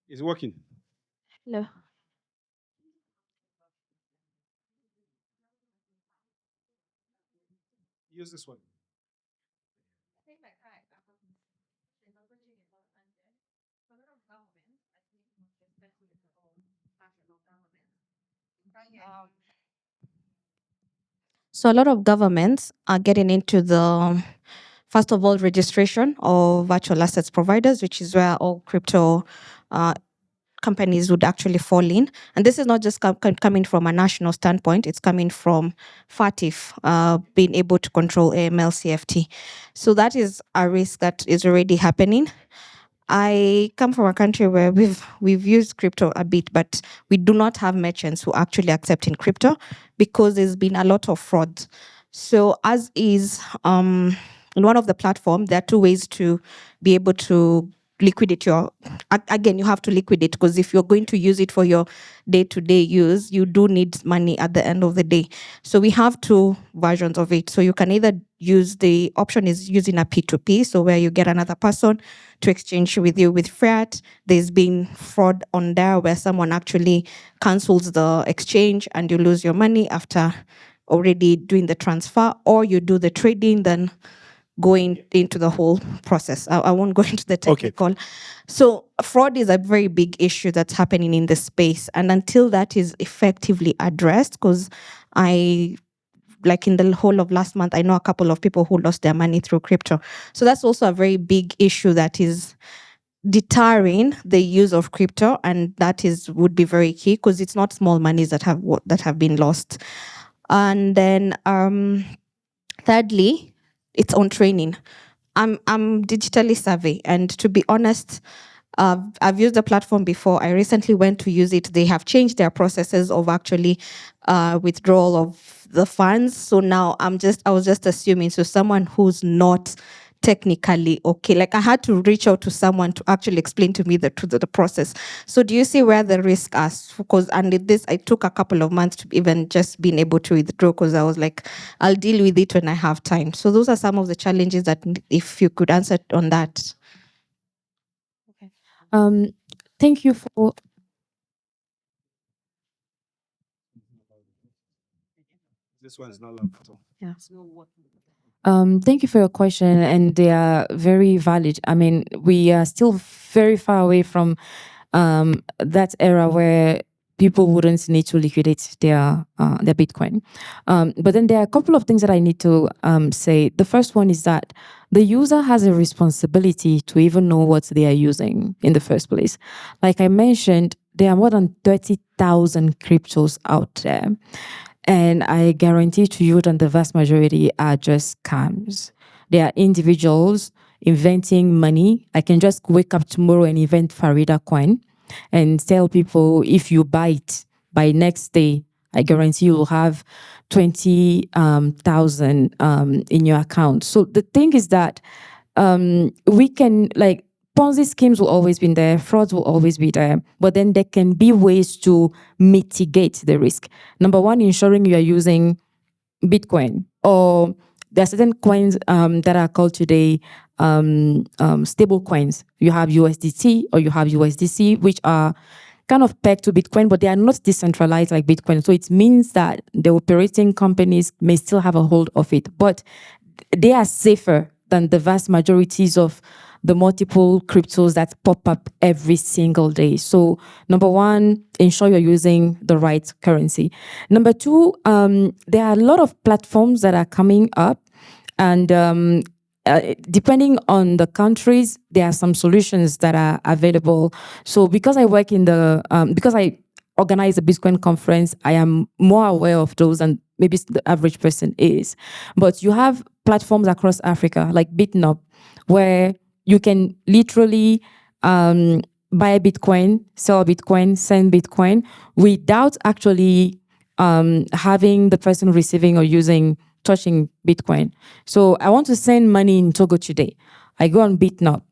Is it working? hello. Use this one. I think like technology development, a lot of government, I think especially the old national government. So a lot of governments are getting into the first of all registration of virtual assets providers, which is where all crypto companies would actually fall in. And this is not just coming from a national standpoint, it's coming from FATF being able to control AML CFT. So that is a risk that is already happening. I come from a country where we've used crypto a bit, but we do not have merchants who actually accept in crypto because there's been a lot of fraud. So as is in one of the platform, there are 2 ways to be able to liquidate your, again, you have to liquidate because if you're going to use it for your day-to-day use, you do need money at the end of the day. So we have 2 versions of it. So you can either use, the option is using a P2P, so where you get another person to exchange with you with fiat. There's been fraud on there where someone actually cancels the exchange and you lose your money after already doing the transfer, or you do the trading, then going into the whole process. I won't go into the technical. Okay. So fraud is a very big issue that's happening in the space. And until that is effectively addressed, because like in the whole of last month, I know a couple of people who lost their money through crypto. So that's also a very big issue that is deterring the use of crypto, and that would be very key because it's not small monies that have been lost. And then thirdly, its own training. I'm digitally savvy, and to be honest, I've used the platform before. I recently went to use it. They have changed their processes of actually withdrawal of the funds. So now I was just assuming. So someone who's not technically okay, like I had to reach out to someone to actually explain to me the process. So do you see where the risk is? Because and this, I took a couple of months to even just being able to withdraw because I was like, I'll deal with it when I have time. So those are some of the challenges that, if you could answer on that. Okay. Thank you for. This one is not loud at all. Yeah. Thank you for your question, and they are very valid. I mean, we are still very far away from that era where people wouldn't need to liquidate their Bitcoin. But then there are a couple of things that I need to say. The first one is that the user has a responsibility to even know what they are using in the first place. Like I mentioned, there are more than 30,000 cryptos out there. And I guarantee to you that the vast majority are just scams. They are individuals inventing money. I can just wake up tomorrow and invent Farida coin and tell people, if you buy it by next day, I guarantee you will have 20,000 in your account. So the thing is that we can, like, Ponzi schemes will always be there, frauds will always be there, but then there can be ways to mitigate the risk. Number one, ensuring you are using Bitcoin, or there are certain coins that are called today stable coins. You have USDT or you have USDC, which are kind of pegged to Bitcoin, but they are not decentralized like Bitcoin. So it means that the operating companies may still have a hold of it, but they are safer than the vast majorities of the multiple cryptos that pop up every single day. So number one, ensure you're using the right currency. Number two, there are a lot of platforms that are coming up, and depending on the countries, there are some solutions that are available. So because I work in the, because I organize a Bitcoin conference, I am more aware of those than maybe the average person is. But you have platforms across Africa like BitNob, where you can literally buy Bitcoin, sell Bitcoin, send Bitcoin without actually having the person receiving or touching Bitcoin. So I want to send money in Togo today. I go on BitNob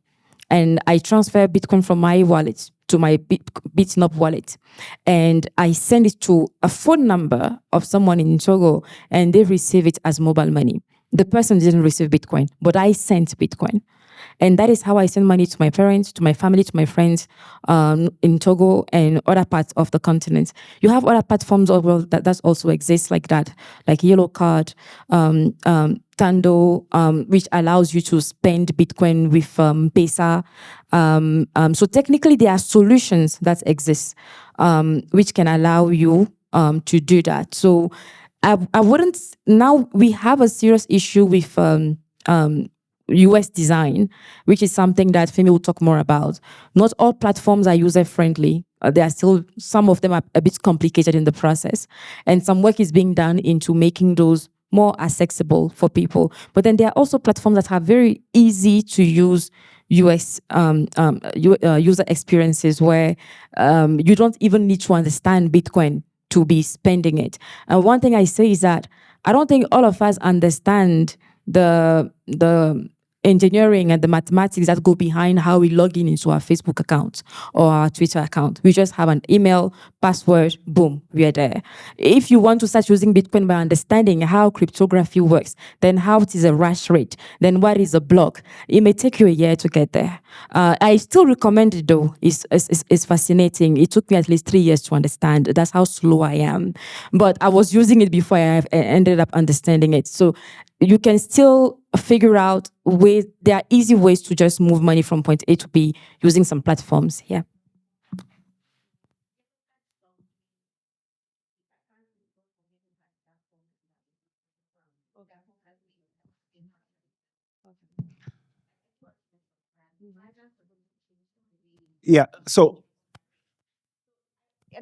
and I transfer Bitcoin from my wallet to my BitNob wallet. And I send it to a phone number of someone in Togo, and they receive it as mobile money. The person didn't receive Bitcoin, but I sent Bitcoin. And that is how I send money to my parents, to my family, to my friends in Togo and other parts of the continent. You have other platforms overall that also exist like that, like Yellow Card, Tando, which allows you to spend Bitcoin with Pesa. So technically, there are solutions that exist which can allow you to do that. So I wouldn't, now we have a serious issue with US design, which is something that Femi will talk more about. Not all platforms are user-friendly. There are still, some of them are a bit complicated in the process. And some work is being done into making those more accessible for people. But then there are also platforms that are very easy to use user experiences where you don't even need to understand Bitcoin to be spending it. And one thing I say is that I don't think all of us understand the engineering and the mathematics that go behind how we log in into our Facebook account or our Twitter account. We just have an email, password, boom, we are there. If you want to start using Bitcoin by understanding how cryptography works, then how it is a hash rate, then what is a block, it may take you a year to get there. I still recommend it though. It's fascinating. It took me at least 3 years to understand. That's how slow I am. But I was using it before I ended up understanding it. So you can still figure out ways. There are easy ways to just move money from point A to B using some platforms. Yeah. Yeah. So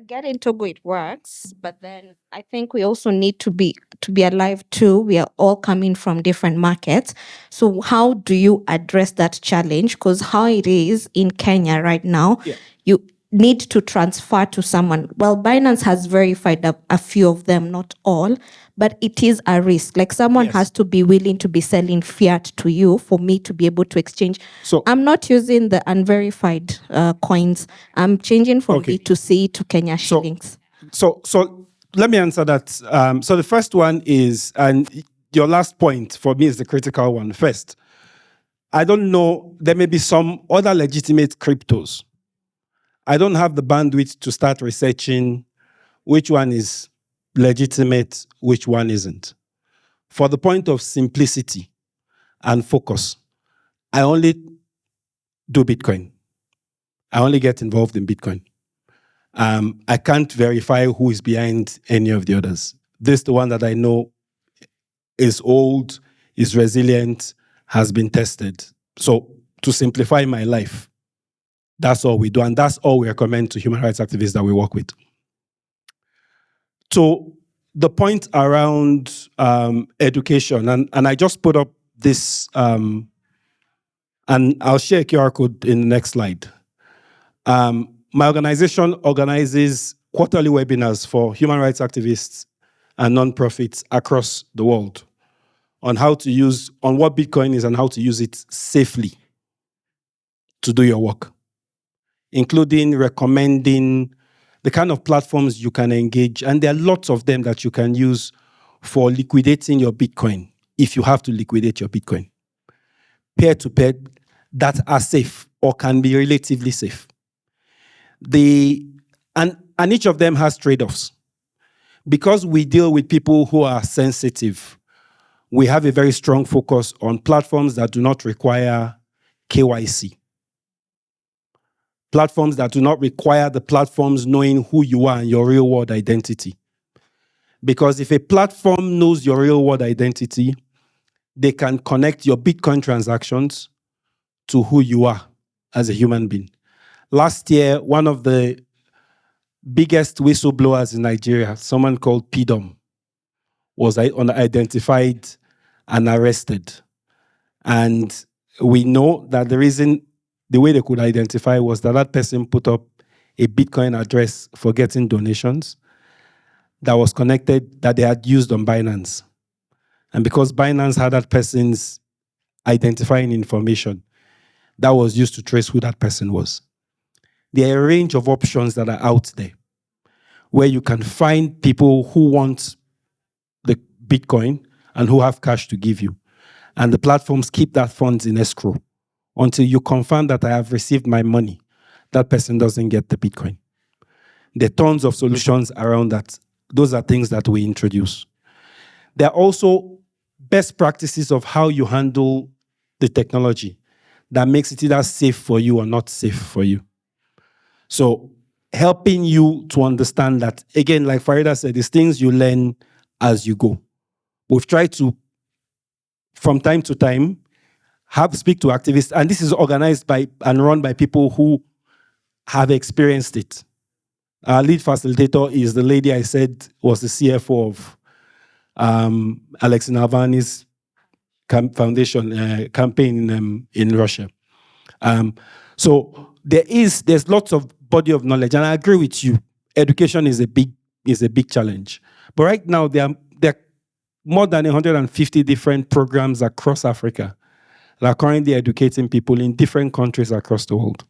Get in Togo, it works, but then I think we also need to be alive too. We are all coming from different markets. So how do you address that challenge? Because how it is in Kenya right now, you need to transfer to someone. Well, Binance has verified a few of them, not all, but it is a risk. Like someone has to be willing to be selling fiat to you for me to be able to exchange. So I'm not using the unverified coins. I'm changing from B2C to Kenya shillings. So let me answer that. So the first one is, and your last point for me is the critical one. First, I don't know, there may be some other legitimate cryptos. I don't have the bandwidth to start researching which one is legitimate, which one isn't. For the point of simplicity and focus, I only do Bitcoin. I only get involved in Bitcoin. I can't verify who is behind any of the others. This is the one that I know is old, is resilient, has been tested. So to simplify my life, that's all we do. And that's all we recommend to human rights activists that we work with. So the point around education, and I just put up this, and I'll share a QR code in the next slide. My organization organizes quarterly webinars for human rights activists and nonprofits across the world on how to use, on what Bitcoin is and how to use it safely to do your work, including recommending the kind of platforms you can engage. And there are lots of them that you can use for liquidating your Bitcoin if you have to liquidate your Bitcoin. peer-to-peer that are safe or can be relatively safe. And each of them has trade-offs. Because we deal with people who are sensitive, we have a very strong focus on platforms that do not require KYC. Platforms that do not require the platforms knowing who you are and your real world identity. Because if a platform knows your real world identity, they can connect your Bitcoin transactions to who you are as a human being. Last year, one of the biggest whistleblowers in Nigeria, someone called PDOM, was unidentified and arrested. And we know that the way they could identify was that that person put up a Bitcoin address for getting donations that was connected, that they had used on Binance. And because Binance had that person's identifying information, that was used to trace who that person was. There are a range of options that are out there where you can find people who want the Bitcoin and who have cash to give you. And the platforms keep that funds in escrow until you confirm that I have received my money. That person doesn't get the Bitcoin. There are tons of solutions around that. Those are things that we introduce. There are also best practices of how you handle the technology that makes it either safe for you or not safe for you. So helping you to understand that, again, like Farida said, these things you learn as you go. We've tried to, from time to time, speak to activists, and this is organized by and run by people who have experienced it. Our lead facilitator is the lady I said was the CFO of Alexei Navalny's foundation campaign in Russia. So there's lots of body of knowledge, and I agree with you. Education is a big challenge. But right now there are more than 150 different programs across Africa that are currently educating people in different countries across the world.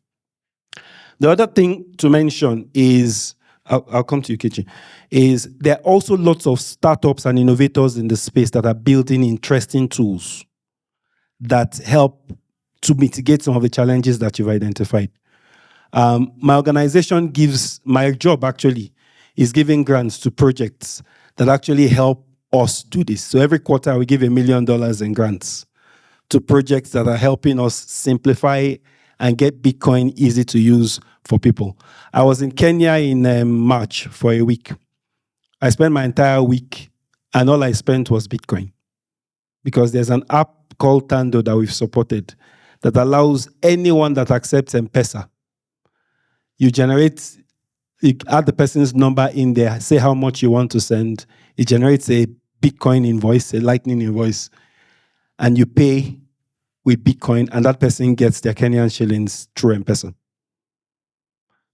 The other thing to mention is, I'll come to you, Kichi, is there are also lots of startups and innovators in the space that are building interesting tools that help to mitigate some of the challenges that you've identified. My organization my job actually is giving grants to projects that actually help us do this. So every quarter we give $1 million in grants to projects that are helping us simplify and get Bitcoin easy to use for people. I was in Kenya in March for a week. I spent my entire week and all I spent was Bitcoin. Because there's an app called Tando that we've supported that allows anyone that accepts M-Pesa. You add the person's number in there, say how much you want to send. It generates a Bitcoin invoice, a Lightning invoice, and you pay with Bitcoin, and that person gets their Kenyan shillings through M-Pesa.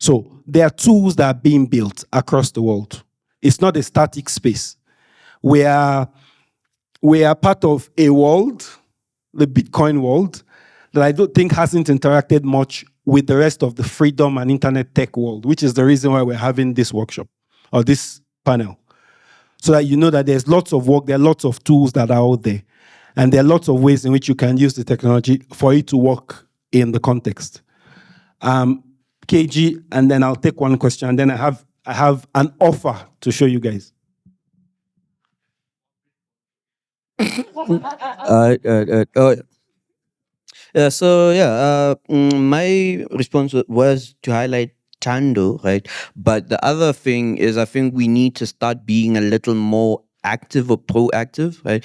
So there are tools that are being built across the world. It's not a static space. We are part of a world, the Bitcoin world, that I don't think hasn't interacted much with the rest of the freedom and internet tech world, which is the reason why we're having this workshop or this panel. So that you know that there's lots of work, there are lots of tools that are out there. And there are lots of ways in which you can use the technology for it to work in the context. KG, and then I'll take one question, and then I have an offer to show you guys. My response was to highlight Tando, right? But the other thing is, I think we need to start being a little more active or proactive, right?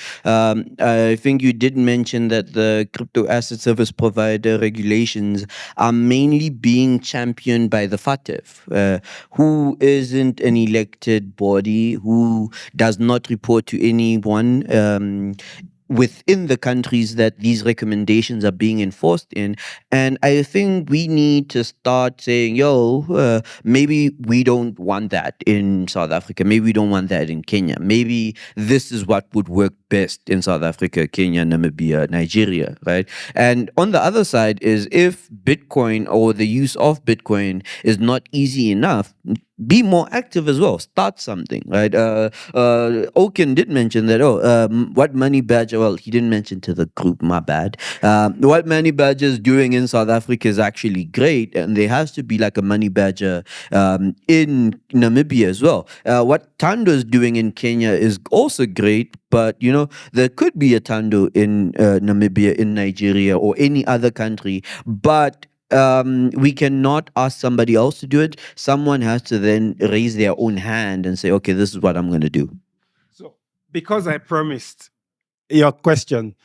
I think you did mention that the crypto asset service provider regulations are mainly being championed by the FATF, who isn't an elected body, who does not report to anyone within the countries that these recommendations are being enforced in. And I think we need to start saying, maybe we don't want that in South Africa. Maybe we don't want that in Kenya. Maybe this is what would work best in South Africa, Kenya, Namibia, Nigeria, right? And on the other side is if Bitcoin or the use of Bitcoin is not easy enough, be more active as well. Start something, right? Oken did mention that. What Money Badger? Well, he didn't mention to the group. My bad. What Money Badger is doing in South Africa is actually great, and there has to be like a Money Badger in Namibia as well. What Tando is doing in Kenya is also great, but there could be a Tando in Namibia, in Nigeria, or any other country, but we cannot ask somebody else to do it. Someone has to then raise their own hand and say, okay, this is what I'm going to do. So, because I promised your question,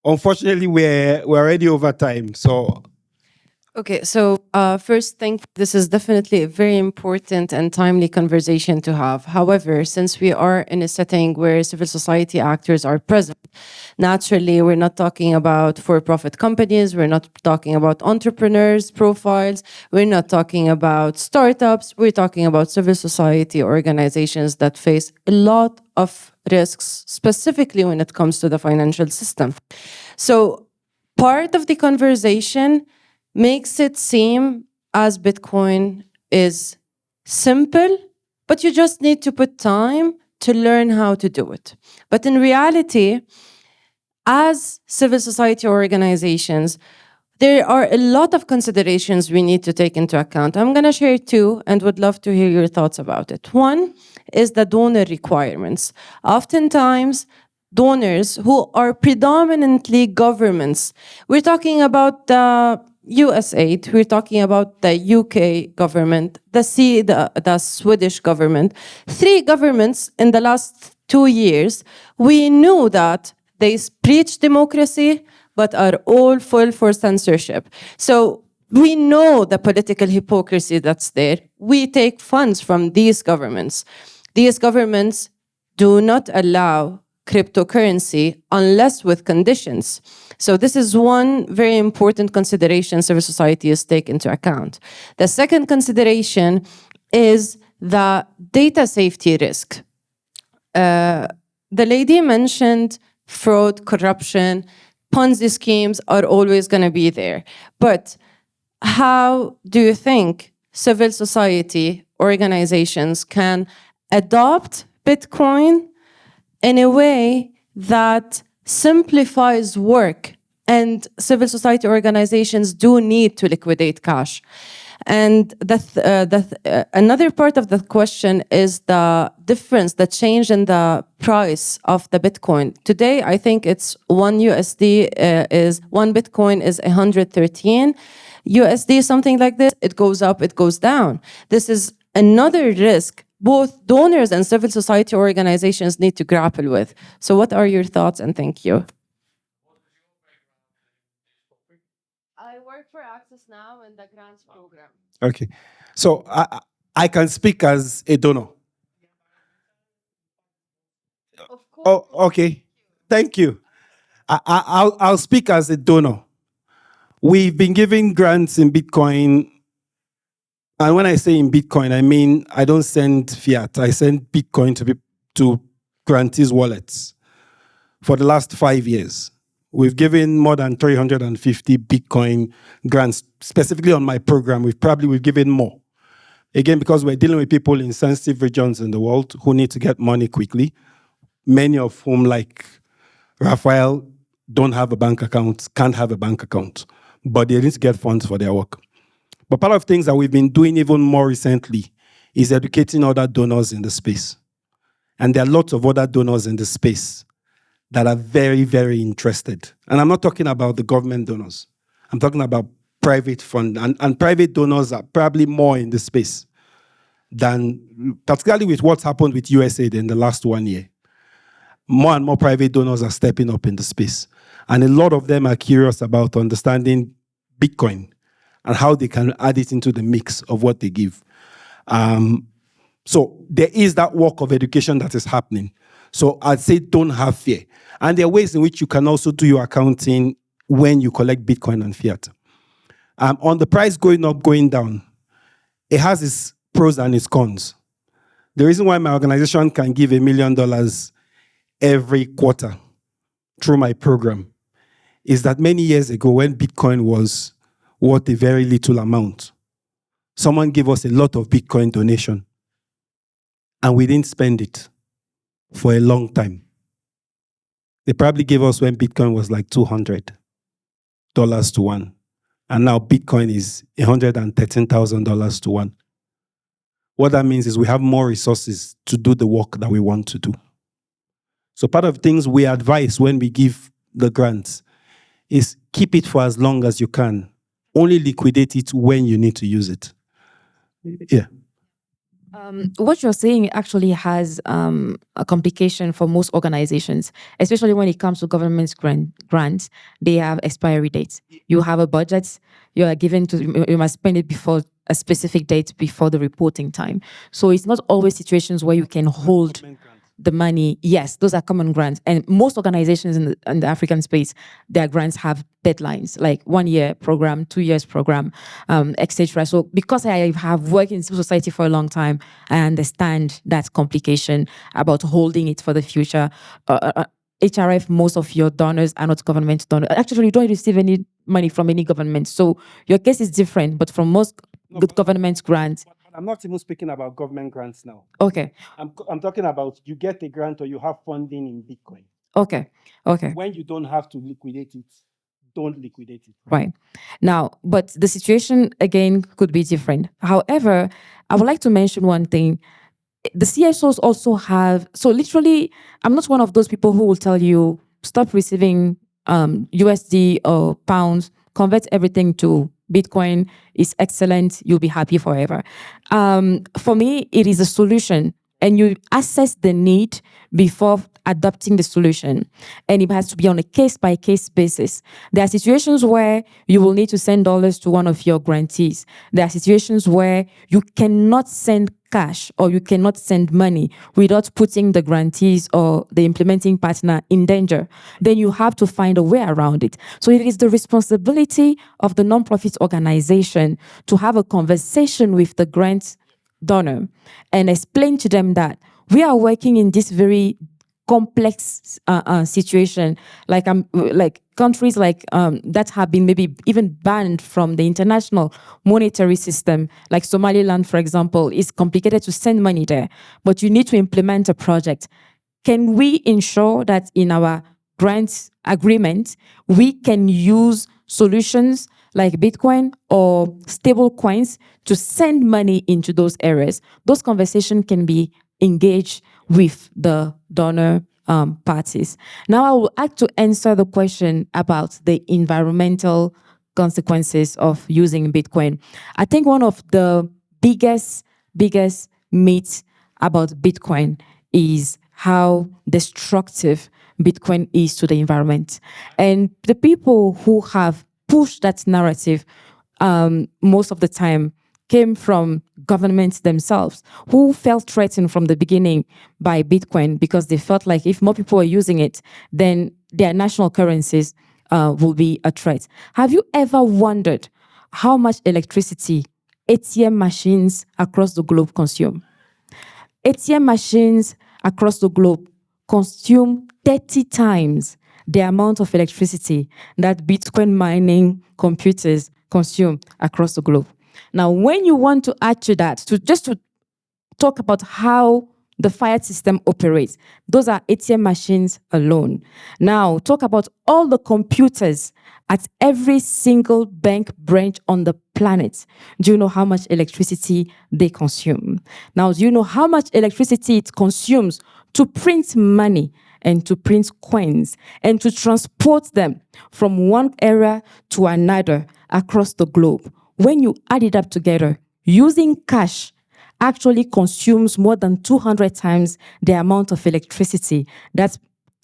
unfortunately, we're already over time. So, Okay, so first thing, this is definitely a very important and timely conversation to have. However, since we are in a setting where civil society actors are present, naturally, we're not talking about for-profit companies, we're not talking about entrepreneurs' profiles, we're not talking about startups, we're talking about civil society organizations that face a lot of risks, specifically when it comes to the financial system. So part of the conversation makes it seem as Bitcoin is simple, but you just need to put time to learn how to do it. But in reality, as civil society organizations, there are a lot of considerations we need to take into account. I'm going to share two and would love to hear your thoughts about it. One is the donor requirements. Oftentimes, donors who are predominantly governments, we're talking about the USAID, we're talking about the UK government, the Swedish government. Three governments in the last 2 years, we knew that they preach democracy, but are all full for censorship. So we know the political hypocrisy that's there. We take funds from these governments. These governments do not allow cryptocurrency unless with conditions. So this is one very important consideration civil society is take into account. The second consideration is the data safety risk. The lady mentioned fraud, corruption, Ponzi schemes are always going to be there. But how do you think civil society organizations can adopt Bitcoin in a way that simplifies work? And civil society organizations do need to liquidate cash. And another part of the question is the difference, the change in the price of the Bitcoin. Today, I think it's one Bitcoin is 113 USD, something like this. It goes up, it goes down. This is another risk both donors and civil society organizations need to grapple with. So what are your thoughts, and thank you. I work for Access Now in the grants program. okay. So I can speak as a donor. Of course. Oh, okay. Thank you. I'll speak as a donor. We've been giving grants in Bitcoin. And when I say in Bitcoin, I mean I don't send fiat. I send Bitcoin to grantees' wallets for the last 5 years. We've given more than 350 Bitcoin grants, specifically on my program. We've given more. Again, because we're dealing with people in sensitive regions in the world who need to get money quickly, many of whom, like Rafael, don't have a bank account, can't have a bank account, but they need to get funds for their work. But part of things that we've been doing even more recently is educating other donors in the space. And there are lots of other donors in the space that are very, very interested. And I'm not talking about the government donors. I'm talking about private fund. And private donors are probably more in the space than, particularly with what's happened with USAID in the last 1 year. More and more private donors are stepping up in the space. And a lot of them are curious about understanding Bitcoin and how they can add it into the mix of what they give. So there is that work of education that is happening. So I'd say don't have fear. And there are ways in which you can also do your accounting when you collect Bitcoin and fiat. On the price going up, going down, it has its pros and its cons. The reason why my organization can give $1 million every quarter through my program is that many years ago when Bitcoin was worth a very little amount, someone gave us a lot of Bitcoin donation and we didn't spend it for a long time. They probably gave us when Bitcoin was like $200 to one. And now Bitcoin is $113,000 to one. What that means is we have more resources to do the work that we want to do. So part of things we advise when we give the grants is keep it for as long as you can. Only liquidate it when you need to use it. Yeah. What you're saying actually has a complication for most organizations, especially when it comes to government grants. They have expiry dates. You have a budget, you are given to, you must spend it before a specific date before the reporting time. So it's not always situations where you can hold the money. Yes, those are common grants. And most organizations in the African space, their grants have deadlines, like 1 year program, 2 years program, etc. So because I have worked in civil society for a long time, I understand that complication about holding it for the future. HRF, most of your donors are not government donors. Actually, you don't receive any money from any government. So your case is different, but from most good government grants. I'm not even speaking about government grants now. Okay. I'm talking about you get a grant or you have funding in Bitcoin. Okay. When you don't have to liquidate it, don't liquidate it. Right. Now, but the situation again could be different. However, I would like to mention one thing. The CSOs also have, so literally, I'm not one of those people who will tell you, stop receiving USD or pounds, convert everything to Bitcoin is excellent, you'll be happy forever. For me, it is a solution, and you assess the need before adopting the solution. And it has to be on a case-by-case basis. There are situations where you will need to send dollars to one of your grantees. There are situations where you cannot send cash or you cannot send money without putting the grantees or the implementing partner in danger. Then you have to find a way around it. So it is the responsibility of the nonprofit organization to have a conversation with the grant donor and explain to them that we are working in this very complex situation, like countries like that have been maybe even banned from the international monetary system, like Somaliland, for example. It's complicated to send money there, but you need to implement a project. Can we ensure that in our grant agreement, we can use solutions like Bitcoin or stable coins to send money into those areas? Those conversations can be engaged with the donor parties. Now I would like to answer the question about the environmental consequences of using Bitcoin. I think one of the biggest myths about Bitcoin is how destructive Bitcoin is to the environment. And the people who have pushed that narrative most of the time came from governments themselves, who felt threatened from the beginning by Bitcoin because they felt like if more people are using it, then their national currencies will be a threat. Have you ever wondered how much electricity ATM machines across the globe consume? ATM machines across the globe consume 30 times the amount of electricity that Bitcoin mining computers consume across the globe. Now, when you want to add to that, just to talk about how the fiat system operates, those are ATM machines alone. Now, talk about all the computers at every single bank branch on the planet. Do you know how much electricity they consume? Now, do you know how much electricity it consumes to print money and to print coins and to transport them from one area to another across the globe? When you add it up together, using cash actually consumes more than 200 times the amount of electricity that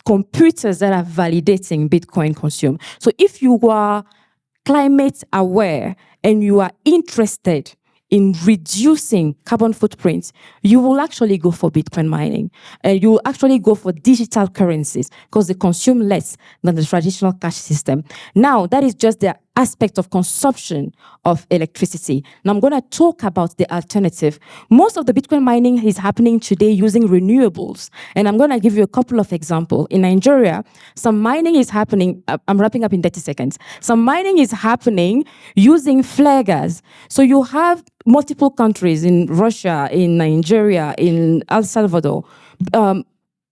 computers that are validating Bitcoin consume. So if you are climate aware and you are interested in reducing carbon footprints, you will actually go for Bitcoin mining. And you will actually go for digital currencies because they consume less than the traditional cash system. Now, that is just the aspect of consumption of electricity. Now I'm going to talk about the alternative. Most of the Bitcoin mining is happening today using renewables. And I'm going to give you a couple of examples. In Nigeria, some mining is happening, I'm wrapping up in 30 seconds. Some mining is happening using flare gas. So you have multiple countries in Russia, in Nigeria, in El Salvador,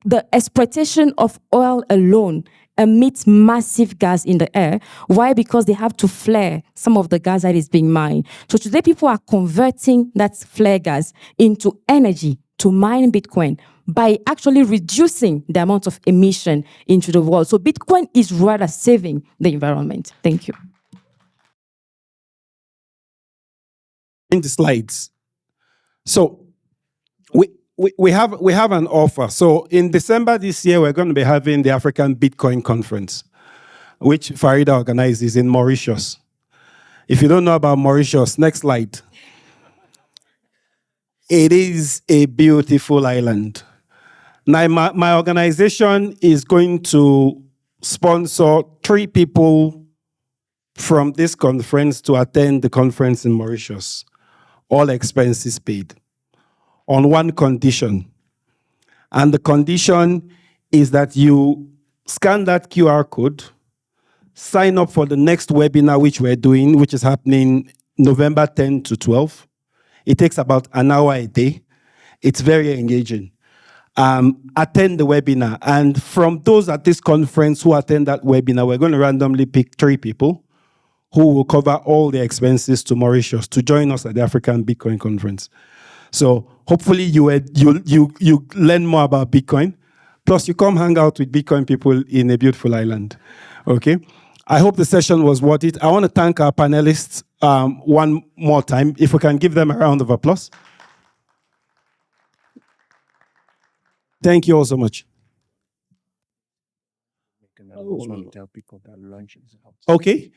the exploitation of oil alone emits massive gas in the air. Why? Because they have to flare some of the gas that is being mined. So today people are converting that flare gas into energy to mine Bitcoin by actually reducing the amount of emission into the world. So Bitcoin is rather saving the environment. Thank you. In the slides. So we have an offer. So in December this year, we're going to be having the African Bitcoin Conference, which Farida organizes in Mauritius. If you don't know about Mauritius, next slide. It is a beautiful island. Now, my organization is going to sponsor 3 people from this conference to attend the conference in Mauritius, all expenses paid, on one condition. And the condition is that you scan that QR code, sign up for the next webinar, which we're doing, which is happening November 10 to 12. It takes about an hour a day. It's very engaging. Attend the webinar. And from those at this conference who attend that webinar, we're going to randomly pick 3 people who will cover all the expenses to Mauritius to join us at the African Bitcoin Conference. So hopefully you learn more about Bitcoin. Plus you come hang out with Bitcoin people in a beautiful island. Okay? I hope the session was worth it. I want to thank our panelists one more time. If we can give them a round of applause. Thank you all so much. Okay.